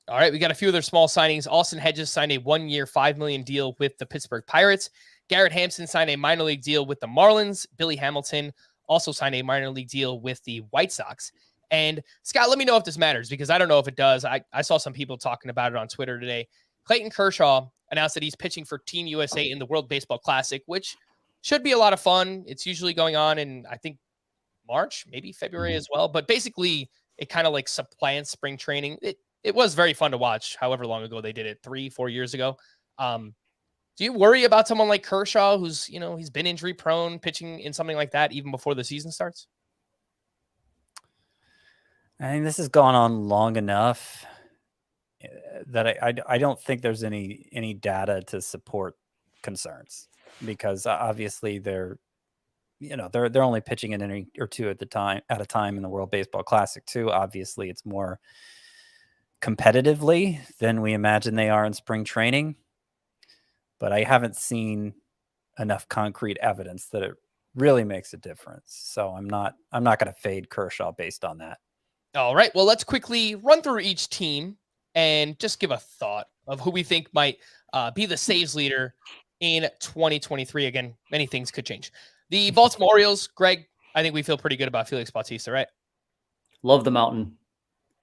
All right, we got a few other small signings. Austin Hedges signed a 1-year, $5 million deal with the Pittsburgh Pirates. Garrett Hampson signed a minor league deal with the Marlins. Billy Hamilton also signed a minor league deal with the White Sox. And Scott, let me know if this matters, because I don't know if it does. I saw some people talking about it on Twitter today. Clayton Kershaw announced that he's pitching for Team USA in the World Baseball Classic, which should be a lot of fun. It's usually going on in, I think, March, maybe February as well. But basically, it kind of like supplants spring training. It was very fun to watch, however long ago they did it, 3-4 years ago. Do you worry about someone like Kershaw, who's, he's been injury prone, pitching in something like that even before the season starts? I think this has gone on long enough that I don't think there's any data to support concerns, because obviously they're only pitching an inning or two at a time in the World Baseball Classic too. Obviously, it's more competitively than we imagine they are in spring training, but I haven't seen enough concrete evidence that it really makes a difference. So I'm not going to fade Kershaw based on that. All right. Well, let's quickly run through each team and just give a thought of who we think might be the saves leader in 2023. Again, many things could change. The Baltimore Orioles, Greg, I think we feel pretty good about Felix Bautista, right? Love the mountain.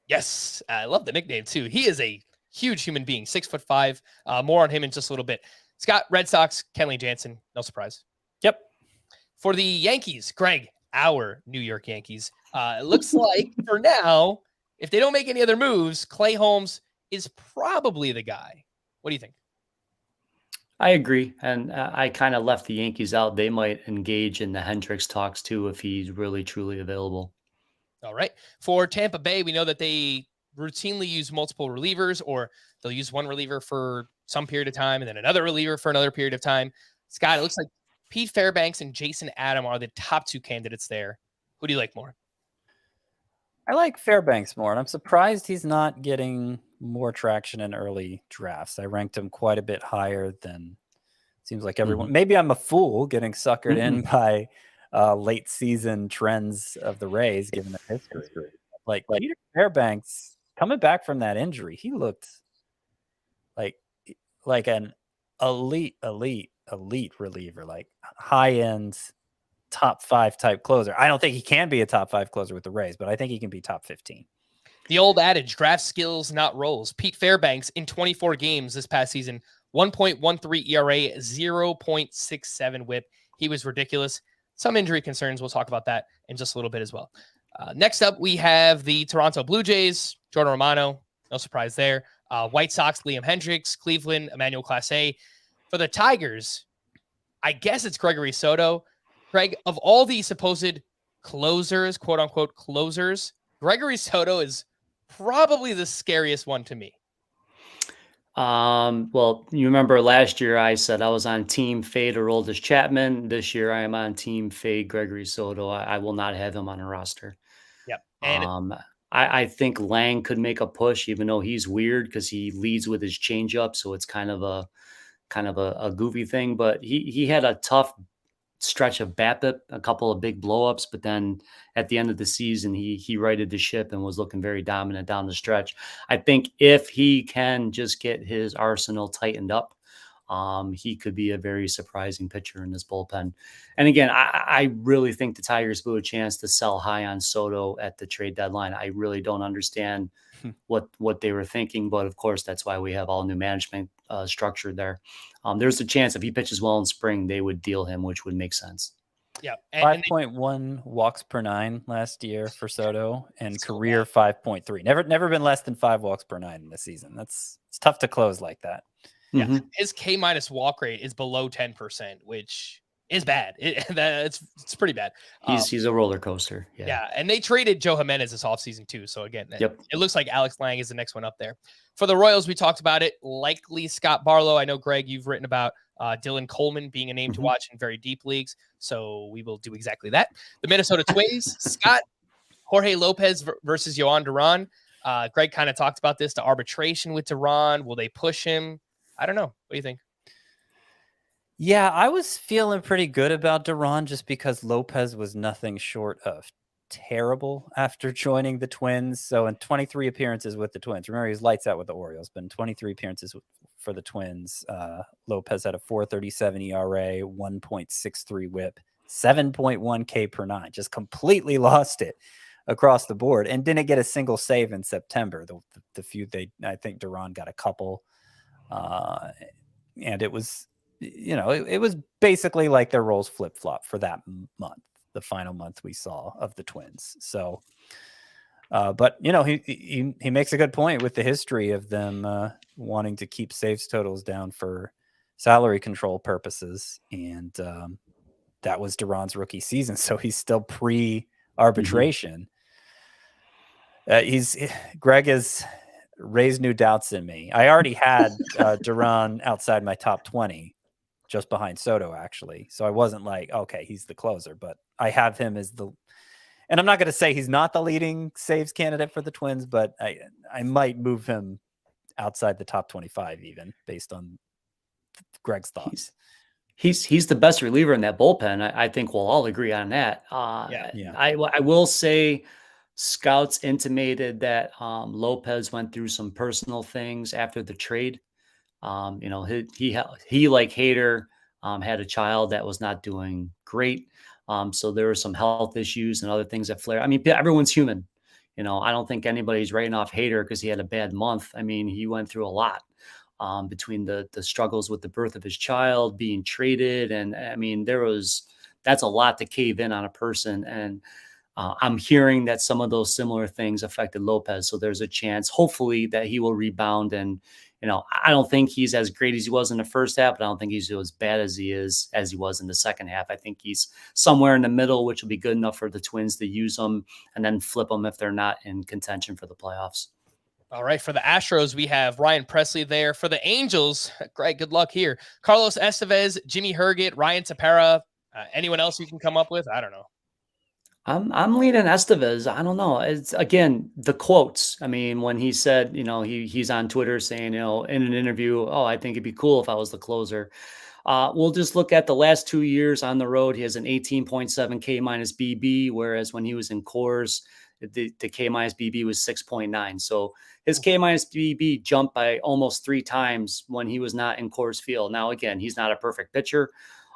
Yes. I love the nickname too. He is a huge human being, 6'5". More on him in just a little bit. Scott, Red Sox, Kenley Jansen. No surprise. Yep. For the Yankees, Greg, our New York Yankees. It looks like for now, if they don't make any other moves, Clay Holmes is probably the guy. What do you think? I agree. And I kind of left the Yankees out. They might engage in the Hendriks talks too if he's really, truly available. All right. For Tampa Bay, we know that they routinely use multiple relievers, or they'll use one reliever for some period of time and then another reliever for another period of time. Scott, it looks like Pete Fairbanks and Jason Adam are the top two candidates there. Who do you like more? I like Fairbanks more, and I'm surprised he's not getting more traction in early drafts. I ranked him quite a bit higher than seems like everyone. Maybe I'm a fool getting suckered in by late season trends of the Rays, given the history. Like Peter Fairbanks coming back from that injury, he looked like an elite reliever, like high end top 5 type closer. I don't think he can be a top 5 closer with the Rays, but I think he can be top 15. The old adage, draft skills, not roles. Pete Fairbanks in 24 games this past season, 1.13 ERA, 0.67 whip. He was ridiculous. Some injury concerns. We'll talk about that in just a little bit as well. Next up, we have the Toronto Blue Jays, Jordan Romano. No surprise there. White Sox, Liam Hendriks. Cleveland, Emmanuel Clase. For the Tigers, I guess it's Gregory Soto. Greg, of all the supposed closers, quote unquote closers, Gregory Soto is probably the scariest one to me. Well, you remember last year I said I was on team fade Aroldis Chapman. This year I am on team fade Gregory Soto. I will not have him on a roster. Yep. And I think Lang could make a push, even though he's weird because he leads with his changeup, so it's kind of a goofy thing. But he had a tough stretch of BABIP, a couple of big blowups, but then at the end of the season, he righted the ship and was looking very dominant down the stretch. I think if he can just get his arsenal tightened up, he could be a very surprising pitcher in this bullpen. And again, I really think the Tigers blew a chance to sell high on Soto at the trade deadline. I really don't understand what they were thinking, but of course, that's why we have all new management structure there. There's a chance if he pitches well in spring, they would deal him, which would make sense. Yeah. 5.1 walks per 9 last year for Soto, and career 5.3. Never been less than 5 walks per 9 in the season. It's tough to close like that. Yeah. His K- walk rate is below 10%, which is bad. It's pretty bad. He's a roller coaster. Yeah. And they traded Joe Jimenez this offseason too. So again, Yep. It looks like Alex Lang is the next one up there. For the Royals, we talked about it. Likely Scott Barlow. I know, Greg, you've written about Dylan Coleman being a name to watch in very deep leagues. So we will do exactly that. The Minnesota Twins, Scott, Jorge Lopez versus Yohan Duran. Greg kind of talked about this, the arbitration with Duran. Will they push him? I don't know. What do you think? Yeah, I was feeling pretty good about Duran just because Lopez was nothing short of terrible after joining the Twins. So in 23 appearances with the Twins, remember he was lights out with the Orioles, but in 23 appearances for the Twins, Lopez had a 4.37 ERA, 1.63 WHIP, 7.1 K per nine, just completely lost it across the board and didn't get a single save in September. The few I think Duran got a couple, and it was, it was basically like their roles flip-flop for that month, the final month we saw of the Twins. So, but he makes a good point with the history of them wanting to keep saves totals down for salary control purposes. And that was Duran's rookie season. So he's still pre-arbitration. Greg has raised new doubts in me. I already had Duran outside my top 20, just behind Soto, actually. So I wasn't like, okay, he's the closer, but I have him as and I'm not going to say he's not the leading saves candidate for the Twins, but I might move him outside the top 25, even based on Greg's thoughts. He's the best reliever in that bullpen. I think we'll all agree on that. I will say scouts intimated that Lopez went through some personal things after the trade. He like Hader had a child that was not doing great. So there were some health issues and other things that flare. I mean, everyone's human. I don't think anybody's writing off Hader because he had a bad month. I mean, he went through a lot between the struggles with the birth of his child, being traded. And I mean, that's a lot to cave in on a person. And I'm hearing that some of those similar things affected Lopez. So there's a chance, hopefully, that he will rebound. And, I don't think he's as great as he was in the first half, but I don't think he's as bad as he was in the second half. I think he's somewhere in the middle, which will be good enough for the Twins to use him and then flip them if they're not in contention for the playoffs. All right. For the Astros, we have Ryan Presley there. For the Angels, Greg, good luck here. Carlos Estevez, Jimmy Herget, Ryan Tepera. Anyone else you can come up with? I don't know. I'm leaning Estevez. I don't know. It's again the quotes. I mean, when he said, he's on Twitter saying, in an interview, I think it'd be cool if I was the closer. We'll just look at the last 2 years on the road. He has an 18.7 K minus BB, whereas when he was in Coors, the K minus BB was 6.9. So his K minus BB jumped by almost 3 times when he was not in Coors Field. Now, again, he's not a perfect pitcher,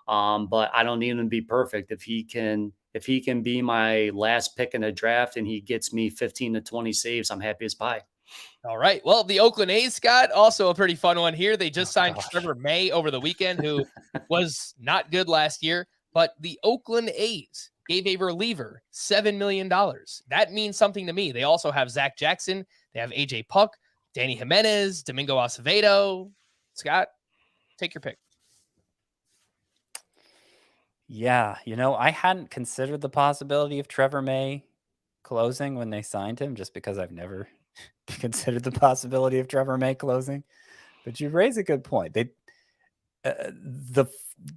but I don't need him to be perfect. If he can be my last pick in the draft and he gets me 15 to 20 saves, I'm happy as pie. All right. Well, the Oakland A's, Scott, also a pretty fun one here. They just signed Trevor May over the weekend, who was not good last year, but the Oakland A's gave a reliever $7 million. That means something to me. They also have Zach Jackson. They have AJ Puck, Danny Jimenez, Domingo Acevedo. Scott, take your pick. Yeah, I hadn't considered the possibility of Trevor May closing when they signed him, just because I've never considered the possibility of Trevor May closing. But you raise a good point.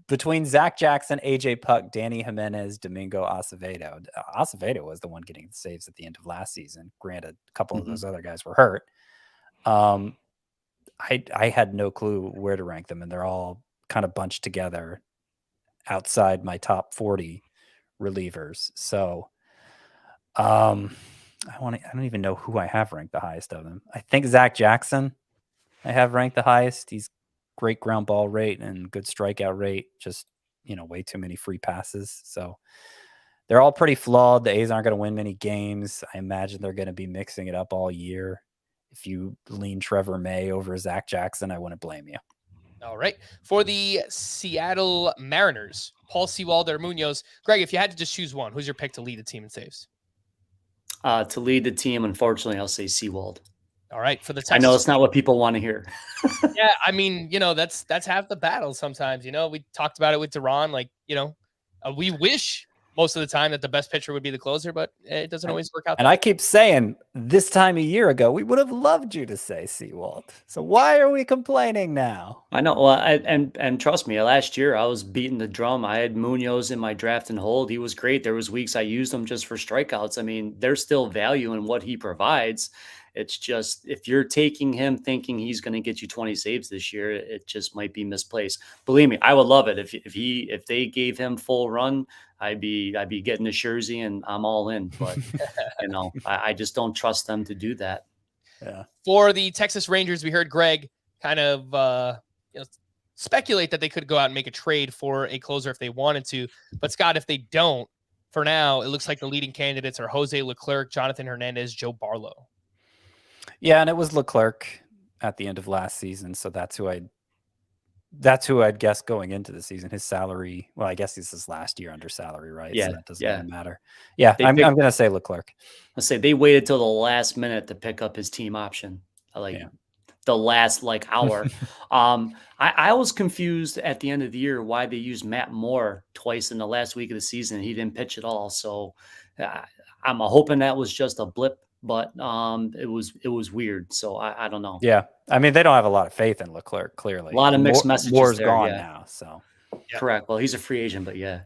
Between Zach Jackson, AJ Puck, Danny Jimenez, Domingo Acevedo. Acevedo was the one getting the saves at the end of last season. Granted, a couple of those other guys were hurt. I had no clue where to rank them, and they're all kind of bunched together outside my top 40 relievers. So I don't even know who I have ranked the highest of them. I think Zach Jackson I have ranked the highest. He's great ground ball rate and good strikeout rate, just way too many free passes. So they're all pretty flawed. The A's aren't going to win many games. I imagine they're going to be mixing it up all year. If you lean Trevor May over Zach Jackson, I wouldn't blame you. All right. For the Seattle Mariners, Paul Sewald or Munoz. Greg, if you had to just choose one, who's your pick to lead the team in saves? To lead the team, unfortunately, I'll say Sewald. All right, for the I know Texas. it's not what people want to hear. Yeah, I mean, that's half the battle sometimes. We talked about it with Duran. Like, we wish most of the time that the best pitcher would be the closer, but it doesn't always work out. And I keep saying this time a year ago, we would have loved you to say Sewald. So why are we complaining now? I know. Well, and trust me, last year I was beating the drum. I had Munoz in my draft and hold. He was great. There was weeks I used him just for strikeouts. I mean, there's still value in what he provides. It's just, if you're taking him thinking he's going to get you 20 saves this year, it just might be misplaced. Believe me, I would love it if they gave him full run. I'd be getting a jersey and I'm all in. But I just don't trust them to do that. Yeah. For the Texas Rangers, we heard Greg kind of speculate that they could go out and make a trade for a closer if they wanted to. But Scott, if they don't, for now, it looks like the leading candidates are Jose Leclerc, Jonathan Hernandez, Joe Barlow. Yeah, and it was Leclerc at the end of last season, so that's who I'd guess going into the season. His salary, well, I guess this is last year under salary, right? Yeah, so that doesn't really matter. Yeah, I'm going to say Leclerc. Let's say they waited till the last minute to pick up his team option, the last hour. I was confused at the end of the year why they used Matt Moore twice in the last week of the season. He didn't pitch at all, so I'm hoping that was just a blip. But it was weird. So I don't know. Yeah. I mean, they don't have a lot of faith in Leclerc, clearly. A lot of mixed messages. Moore's there, gone now. So correct. Well, he's a free agent, but yeah.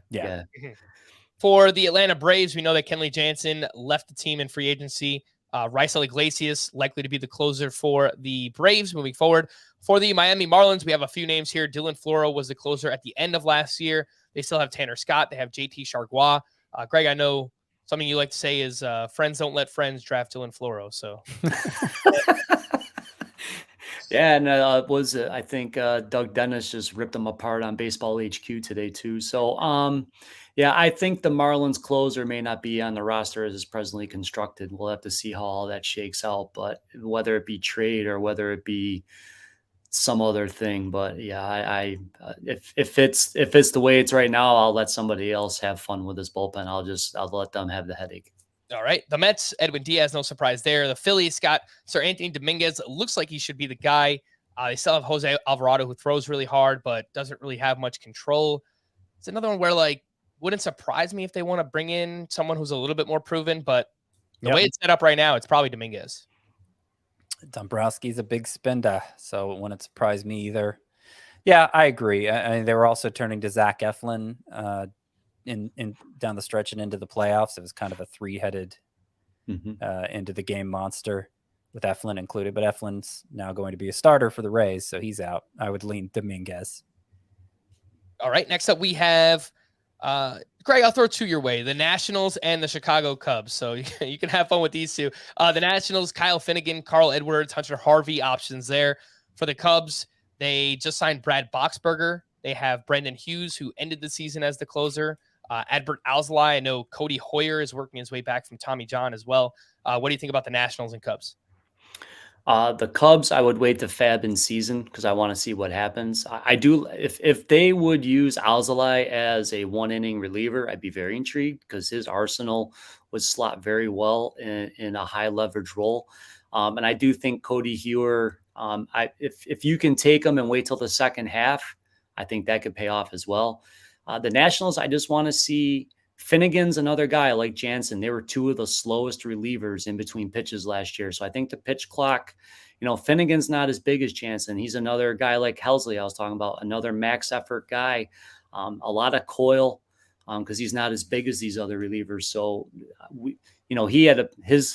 For the Atlanta Braves, we know that Kenley Jansen left the team in free agency. Raisel Iglesias likely to be the closer for the Braves moving forward. For the Miami Marlins, we have a few names here. Dylan Floro was the closer at the end of last year. They still have Tanner Scott. They have JT Chargois. Greg, I know something you like to say is friends don't let friends draft Dylan Floro. So, yeah, and I think Doug Dennis just ripped them apart on Baseball HQ today too. So, I think the Marlins closer may not be on the roster as it's presently constructed. We'll have to see how all that shakes out. But whether it be trade or whether it be some other thing, but yeah, if it's the way it's right now, I'll let somebody else have fun with this bullpen. I'll let them have the headache. All right. The Mets, Edwin Diaz, no surprise there. The Phillies got Sir Anthony Dominguez. Looks like he should be the guy. They still have Jose Alvarado, who throws really hard, but doesn't really have much control. It's another one where wouldn't surprise me if they want to bring in someone who's a little bit more proven, but the way it's set up right now, it's probably Dominguez. Dombrowski's a big spender, so it wouldn't surprise me either. Yeah, I agree. I mean, they were also turning to Zach Eflin in down the stretch and into the playoffs. It was kind of a three-headed into the game monster with Eflin included, but Eflin's now going to be a starter for the Rays, so he's out. I would lean Dominguez. All right, next up we have Greg, I'll throw two your way, the Nationals and the Chicago Cubs. So you can have fun with these two. The Nationals, Kyle Finnegan, Carl Edwards, Hunter Harvey options there. For the Cubs, they just signed Brad Boxberger. They have Brendan Hughes, who ended the season as the closer. Adbert Alzolay. I know Cody Hoyer is working his way back from Tommy John as well. What do you think about the Nationals and Cubs? The Cubs, I would wait to fab in season because I want to see what happens. I do. If they would use Alzolay as a one-inning reliever, I'd be very intrigued because his arsenal would slot very well in a high leverage role. And I do think Cody Hewer, if you can take him and wait till the second half, I think that could pay off as well. The Nationals, I just want to see. Finnegan's another guy like Jansen. They were two of the slowest relievers in between pitches last year. So I think the pitch clock, Finnegan's not as big as Jansen. He's another guy like Helsley I was talking about, another max effort guy, a lot of coil because he's not as big as these other relievers. So, he had his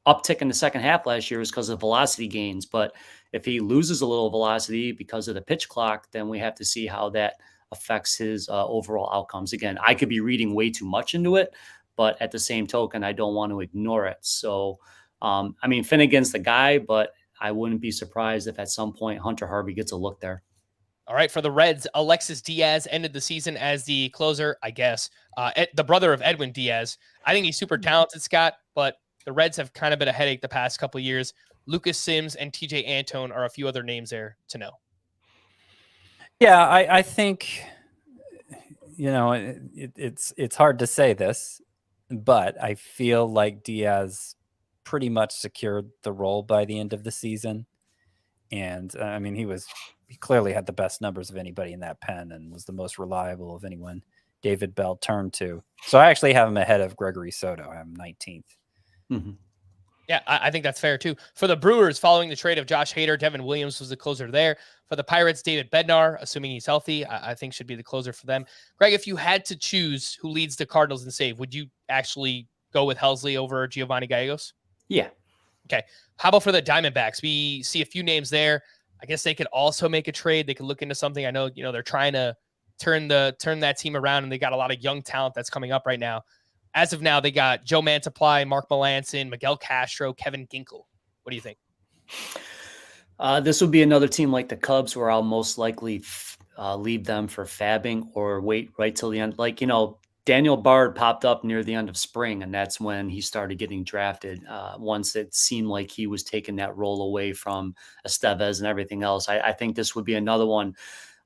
uptick in the second half last year was because of velocity gains. But if he loses a little velocity because of the pitch clock, then we have to see how that affects his overall outcomes. Again, I could be reading way too much into it, but at the same token, I don't want to ignore it. So, Finnegan's the guy, but I wouldn't be surprised if at some point Hunter Harvey gets a look there. All right, for the Reds, Alexis Diaz ended the season as the closer, I guess. The brother of Edwin Diaz. I think he's super talented, Scott, but the Reds have kind of been a headache the past couple of years. Lucas Sims and TJ Antone are a few other names there to know. Yeah, I think, it's hard to say this, but I feel like Diaz pretty much secured the role by the end of the season. And I mean, he clearly had the best numbers of anybody in that pen and was the most reliable of anyone David Bell turned to. So I actually have him ahead of Gregory Soto. I'm 19th. Mm-hmm. Yeah, I think that's fair too. For the Brewers, following the trade of Josh Hader, Devin Williams was the closer there. For the Pirates, David Bednar, assuming he's healthy, I think should be the closer for them. Greg, if you had to choose who leads the Cardinals in save, would you actually go with Helsley over Giovanni Gallegos? Yeah. Okay. How about for the Diamondbacks? We see a few names there. I guess they could also make a trade. They could look into something. I know, they're trying to turn that team around, and they got a lot of young talent that's coming up right now. As of now, they got Joe Mantiply, Mark Melancon, Miguel Castro, Kevin Ginkel. What do you think? This would be another team like the Cubs, where I'll most likely leave them for fabbing or wait right till the end. Like, Daniel Bard popped up near the end of spring, and that's when he started getting drafted. Once it seemed like he was taking that role away from Estevez and everything else, I think this would be another one.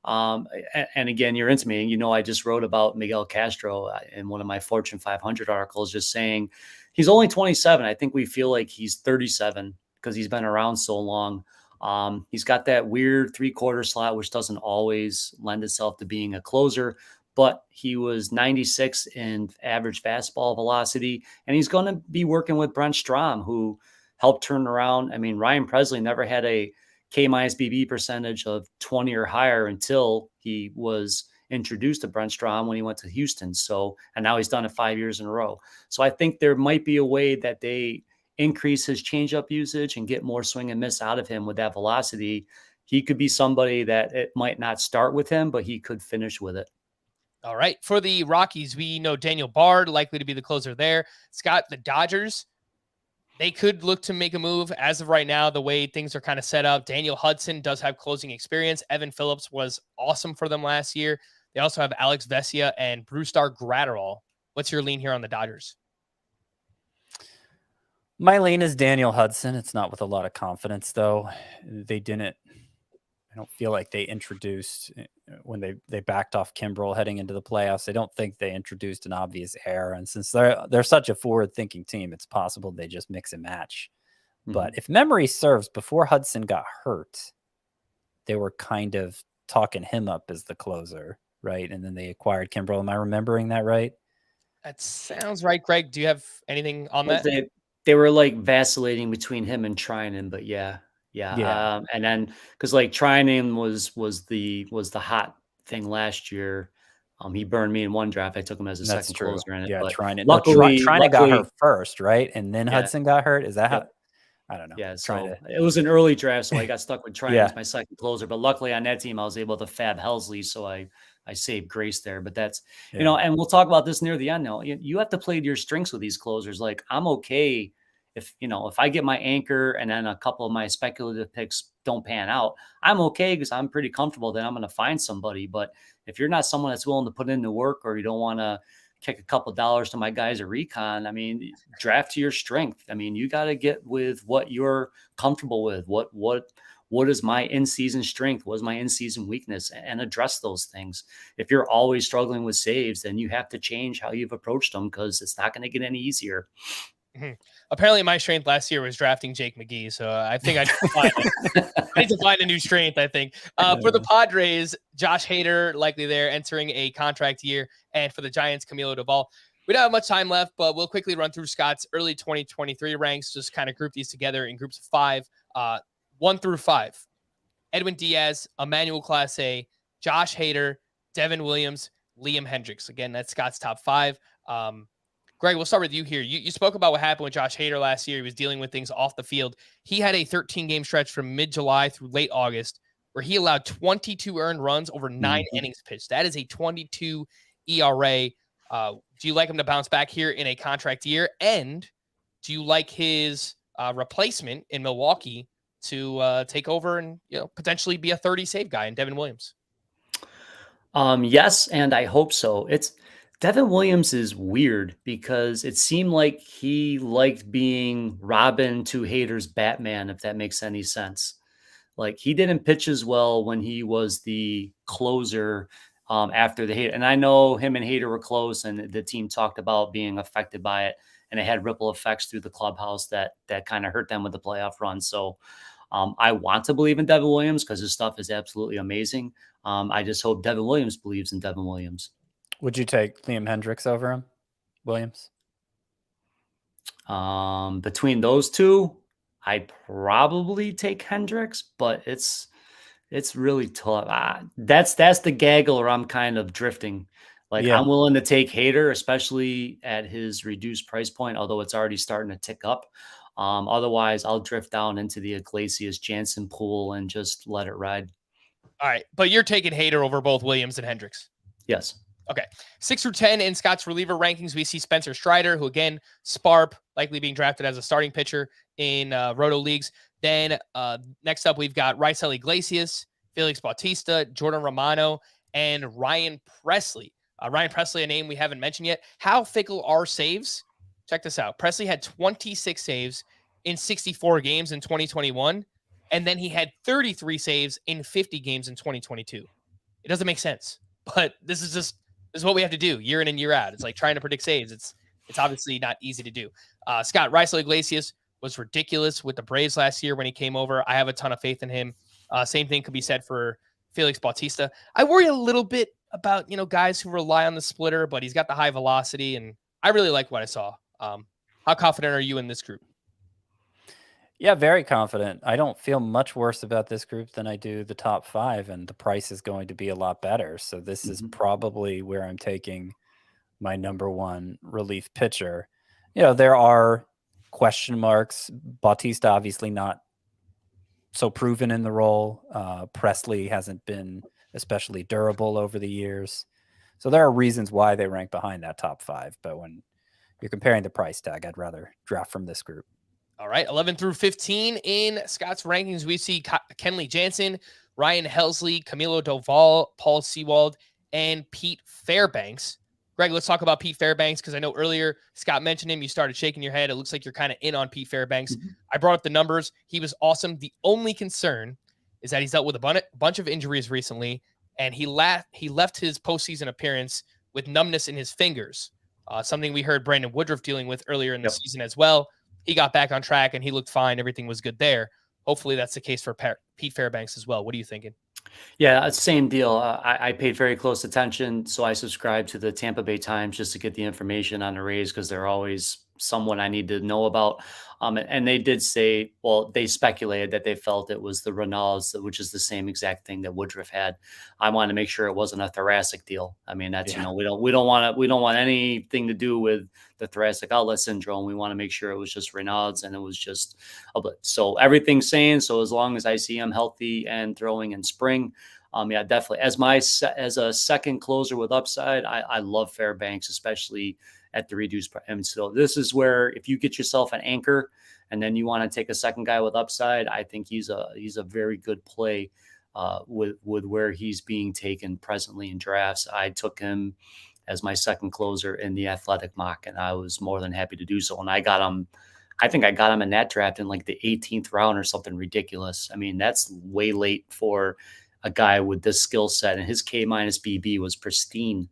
And again, you're into me. I just wrote about Miguel Castro in one of my Fortune 500 articles, just saying he's only 27. I think we feel like he's 37 because he's been around so long. He's got that weird 3/4 slot, which doesn't always lend itself to being a closer, but he was 96 in average fastball velocity, and he's going to be working with Brent Strom, who helped turn around. I mean, Ryan Presley never had a K-BB percentage of 20 or higher until he was introduced to Brent Strom when he went to Houston. And now he's done it 5 years in a row. So I think there might be a way that they increase his changeup usage and get more swing and miss out of him with that velocity. He could be somebody that it might not start with him, but he could finish with it. All right. For the Rockies, we know Daniel Bard likely to be the closer there. Scott, the Dodgers, they could look to make a move. As of right now, the way things are kind of set up, Daniel Hudson does have closing experience. Evan Phillips was awesome for them last year. They also have Alex Vesia and Brusdar Graterol. What's your lean here on the Dodgers? My lean is Daniel Hudson. It's not with a lot of confidence, though. I don't feel like they introduced, when they backed off Kimbrel heading into the playoffs, I don't think they introduced an obvious heir. And since they're such a forward-thinking team, it's possible they just mix and match. Mm-hmm. But if memory serves, before Hudson got hurt, they were kind of talking him up as the closer, right? And then they acquired Kimbrel. Am I remembering that right? That sounds right, Greg. Do you have anything on that? They were like vacillating between him and Trinan, but yeah. And then because like Trinan was the hot thing last year. He burned me in one draft. I took him as a second closer in it. Yeah, but Trinan. Luckily, Trinan got hurt first, right? And then Hudson got hurt. Is that how? I don't know. Yeah, so it was an early draft, so I got stuck with Trinan as my second closer. But luckily on that team, I was able to fab Helsley, so I saved grace there. But that's and we'll talk about this near the end. Now you have to play to your strengths with these closers. Like I'm okay if I get my anchor and then a couple of my speculative picks don't pan out, I'm okay because I'm pretty comfortable that I'm going to find somebody. But if you're not someone that's willing to put in the work, or you don't want to kick a couple $dollars to my guys at Recon, I mean, draft to your strength. I mean, you got to get with what you're comfortable with. What is my in-season strength? What is my in-season weakness? And address those things. If you're always struggling with saves, then you have to change how you've approached them, because it's not going to get any easier. Mm-hmm. Apparently my strength last year was drafting Jake McGee. So I think I need to find a new strength, I think. For the Padres, Josh Hader likely there entering a contract year. And for the Giants, Camilo Doval. We don't have much time left, but we'll quickly run through Scott's early 2023 ranks. Just kind of group these together in groups of 5, 1 through 5. Edwin Diaz, Emmanuel Clase, Josh Hader, Devin Williams, Liam Hendriks. Again, that's Scott's top 5. Greg, we'll start with you here. You spoke about what happened with Josh Hader last year. He was dealing with things off the field. He had a 13-game stretch from mid-July through late August where he allowed 22 earned runs over 9 innings pitched. That is a 22 ERA. Do you like him to bounce back here in a contract year? And do you like his replacement in Milwaukee to take over and potentially be a 30 save guy in Devin Williams? Yes, and I hope so. Devin Williams is weird because it seemed like he liked being Robin to Hader's Batman, if that makes any sense. Like he didn't pitch as well when he was the closer after the Hader. And I know him and Hader were close and the team talked about being affected by it. and it had ripple effects through the clubhouse that kind of hurt them with the playoff run. So I want to believe in Devin Williams because his stuff is absolutely amazing. I just hope Devin Williams believes in Devin Williams. Would you take Liam Hendriks over him, Williams? Between those two, I'd probably take Hendriks, but it's really tough. That's the gaggle where I'm kind of drifting. Like, Yeah. I'm willing to take Hader, especially at his reduced price point, although it's already starting to tick up. Otherwise, I'll drift down into the Iglesias Jansen pool and just let it ride. All right, but you're taking Hader over both Williams and Hendriks. Yes. Okay. 6 through 10 in Scott's reliever rankings, we see Spencer Strider, who again, Sparp, likely being drafted as a starting pitcher in Roto leagues. Then next up, we've got Raisel Iglesias, Felix Bautista, Jordan Romano, and Ryan Presley. Ryan Presley, a name we haven't mentioned yet. How fickle are saves? Check this out. Presley had 26 saves in 64 games in 2021, and then he had 33 saves in 50 games in 2022. It doesn't make sense, but this is what we have to do year in and year out. It's like trying to predict saves. It's obviously not easy to do. Scott, Raisel Iglesias was ridiculous with the Braves last year when he came over. I have a ton of faith in him. Same thing could be said for Felix Bautista. I worry a little bit about, guys who rely on the splitter, but he's got the high velocity, and I really like what I saw. How confident are you in this group? Yeah, very confident. I don't feel much worse about this group than I do the top 5, and the price is going to be a lot better. So this is probably where I'm taking my number 1 relief pitcher. There are question marks. Bautista obviously not so proven in the role. Presley hasn't been especially durable over the years. So there are reasons why they rank behind that top 5. But when you're comparing the price tag, I'd rather draft from this group. All right, 11 through 15 in Scott's rankings, we see Kenley Jansen, Ryan Helsley, Camilo Doval, Paul Sewald, and Pete Fairbanks. Greg, let's talk about Pete Fairbanks, because I know earlier Scott mentioned him. You started shaking your head. It looks like you're kind of in on Pete Fairbanks. I brought up the numbers. He was awesome. The only concern is that he's dealt with a bunch of injuries recently, and he left his postseason appearance with numbness in his fingers, something we heard Brandon Woodruff dealing with earlier in the season as well. He got back on track, and he looked fine. Everything was good there. Hopefully that's the case for Pete Fairbanks as well. What are you thinking? Yeah, same deal. I paid very close attention, so I subscribed to the Tampa Bay Times just to get the information on the Rays, because they're always someone I need to know about. And they did say, well, they speculated that they felt it was the Ronalds, which is the same exact thing that Woodruff had. I wanted to make sure it wasn't a thoracic deal. I mean, that's we don't want anything to do with the thoracic outlet syndrome. We want to make sure it was just Ronalds, and it was just a blip. So everything's sane. So as long as I see him healthy and throwing in spring, yeah, definitely. As a second closer with upside, I love Fairbanks, especially at the reduced price. And so this is where, if you get yourself an anchor and then you want to take a second guy with upside, I think he's a very good play with where he's being taken presently in drafts. I took him as my second closer in the Athletic mock, and I was more than happy to do so. And I got him. I think I got him in that draft in like the 18th round or something ridiculous. I mean, that's way late for a guy with this skill set, and his K- BB was pristine.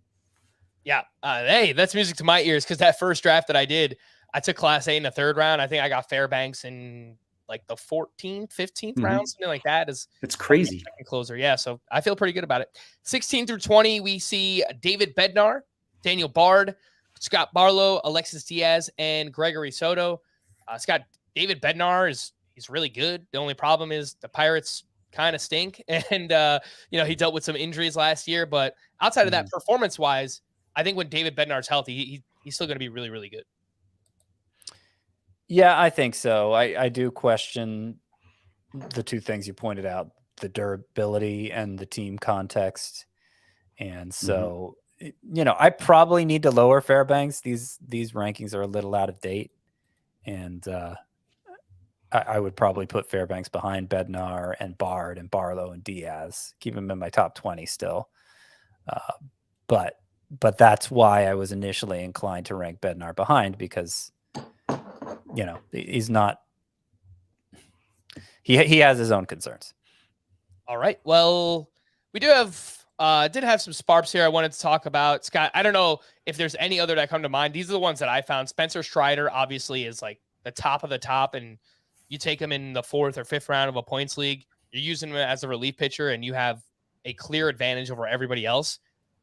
Yeah. Hey, that's music to my ears, because that first draft that I did, I took Class A in the 3rd round. I think I got Fairbanks in like the 14th, 15th round, something like that. It's crazy. Closer. Yeah. So I feel pretty good about it. 16 through 20, we see David Bednar, Daniel Bard, Scott Barlow, Alexis Diaz, and Gregory Soto. Scott, David Bednar he's really good. The only problem is the Pirates kind of stink. And, he dealt with some injuries last year, but outside of that, performance wise, I think when David Bednar's healthy, he's still going to be really, really good. Yeah, I think so. I do question the two things you pointed out, the durability and the team context. And so, I probably need to lower Fairbanks. These rankings are a little out of date. And I would probably put Fairbanks behind Bednar and Bard and Barlow and Diaz, keep him in my top 20 still. But that's why I was initially inclined to rank Bednar behind, because he's not. He has his own concerns. All right. Well, we do have Did have some sparps here I wanted to talk about. Scott, I don't know if there's any other that come to mind. These are the ones that I found. Spencer Strider obviously is like the top of the top, and you take him in the 4th or 5th round of a points league. You're using him as a relief pitcher, and you have a clear advantage over everybody else.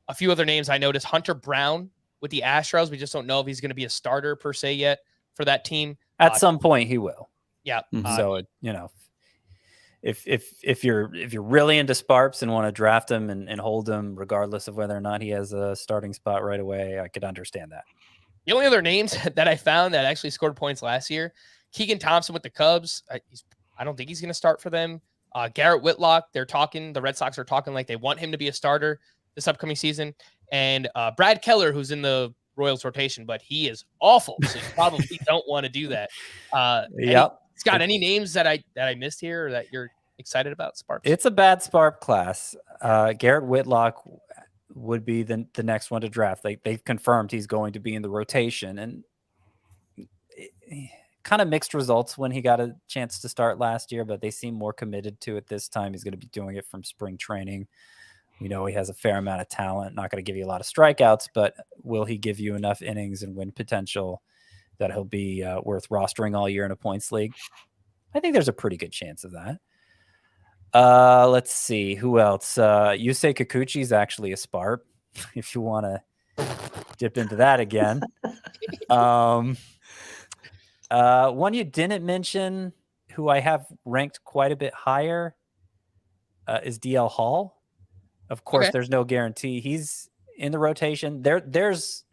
A few other names I noticed: Hunter Brown with the Astros. We just don't know if he's going to be a starter per se yet for that team. At some point, he will. Yeah. So if you're really into Sparps and want to draft him and hold him regardless of whether or not he has a starting spot right away, I could understand that. The only other names that I found that actually scored points last year: Keegan Thompson with the Cubs. I don't think he's going to start for them. Garrett Whitlock, the Red Sox are talking like they want him to be a starter this upcoming season. And Brad Keller, who's in the Royals rotation, but he is awful. So you probably don't want to do that. Scott, any names that I missed here or that you're excited about? Sparks. It's a bad Sparp class. Garrett Whitlock would be the next one to draft. They've confirmed he's going to be in the rotation, and kind of mixed results when he got a chance to start last year, but they seem more committed to it this time. He's going to be doing it from spring training. He has a fair amount of talent, not going to give you a lot of strikeouts, but will he give you enough innings and win potential that he'll be worth rostering all year in a points league? I think there's a pretty good chance of that. Let's see. Who else? Yusei Kikuchi is actually a Sparp, if you want to dip into that again. One you didn't mention, who I have ranked quite a bit higher, is DL Hall. Of course, There's no guarantee he's in the rotation. There's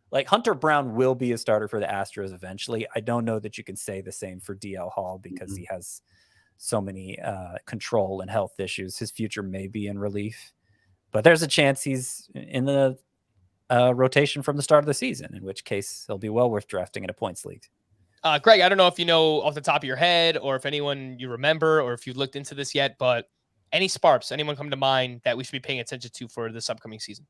like Hunter Brown will be a starter for the Astros eventually. I don't know that you can say the same for DL Hall because he has so many control and health issues. His future may be in relief, but there's a chance he's in the rotation from the start of the season, in which case he'll be well worth drafting in a points league. Greg, I don't know if you know off the top of your head or if anyone you remember or if you've looked into this yet, but any Sparps, anyone come to mind that we should be paying attention to for this upcoming season?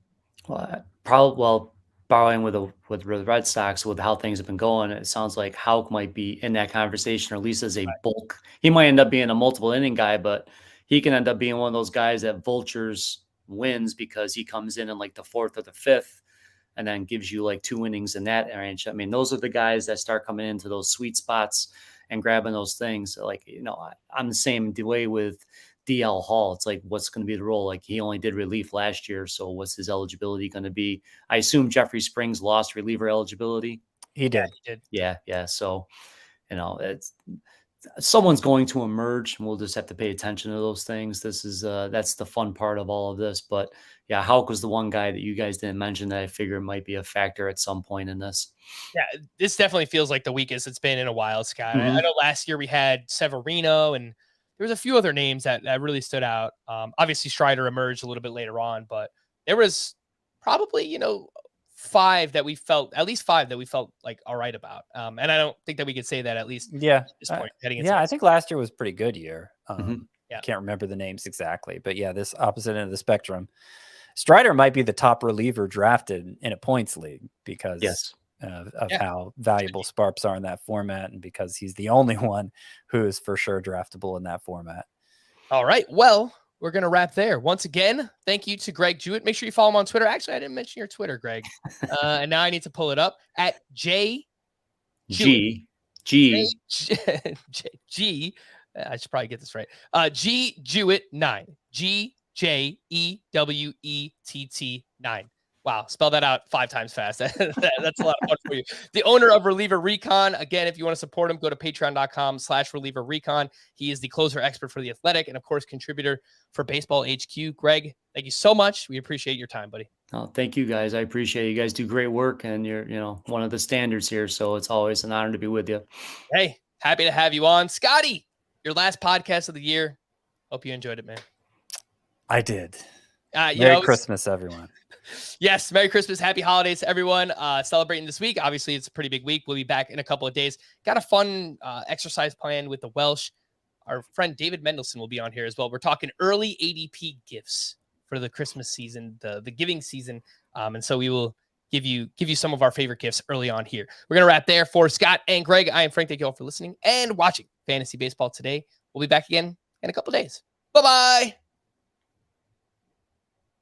Well, borrowing with the Red Sox, with how things have been going, it sounds like Houck might be in that conversation, or at least as a bulk. He might end up being a multiple inning guy, but he can end up being one of those guys that vultures wins because he comes in like the 4th or the 5th and then gives you like 2 innings in that range. I mean, those are the guys that start coming into those sweet spots and grabbing those things. Like, I'm the same way with DL Hall. It's like, what's going to be the role? Like, he only did relief last year, so what's his eligibility going to be? I assume Jeffrey Springs lost reliever eligibility. He did. Yeah. So, it's someone's going to emerge, and we'll just have to pay attention to those things. This is that's the fun part of all of this. But yeah, Houck was the one guy that you guys didn't mention that I figure might be a factor at some point in this. Yeah, this definitely feels like the weakest it's been in a while, Scott. I know last year we had Severino, and there was a few other names that really stood out. Obviously, Strider emerged a little bit later on, but there was probably, at least five that we felt like all right about. And I don't think that we could say that at least at this point. I think last year was a pretty good year. Yeah. Can't remember the names exactly, but yeah, this opposite end of the spectrum. Strider might be the top reliever drafted in a points league because of how valuable Sparps are in that format, and because he's the only one who is for sure draftable in that format. All right. Well, we're going to wrap there. Once again, thank you to Greg Jewett. Make sure you follow him on Twitter. Actually, I didn't mention your Twitter, Greg. And now I need to pull it up at I should probably get this right. G Jewett 9. GJEWETT9. Wow, spell that out 5 times fast. That's a lot of fun for you. The owner of Reliever Recon. Again, if you want to support him, go to patreon.com/Reliever Recon. He is the closer expert for The Athletic and, of course, contributor for Baseball HQ. Greg, thank you so much. We appreciate your time, buddy. Oh, thank you, guys. I appreciate it. You guys do great work, and you're, one of the standards here. So it's always an honor to be with you. Hey, happy to have you on. Scotty, your last podcast of the year. Hope you enjoyed it, man. I did. Merry Christmas, everyone. Yes, Merry Christmas, Happy Holidays to everyone celebrating this week. Obviously, it's a pretty big week. We'll be back in a couple of days. Got a fun exercise plan with the Welsh. Our friend David Mendelson will be on here as well. We're talking early ADP gifts for the Christmas season, the giving season. And so we will give you some of our favorite gifts early on here. We're going to wrap there for Scott and Greg. I am Frank. Thank you all for listening and watching Fantasy Baseball today. We'll be back again in a couple of days. Bye-bye.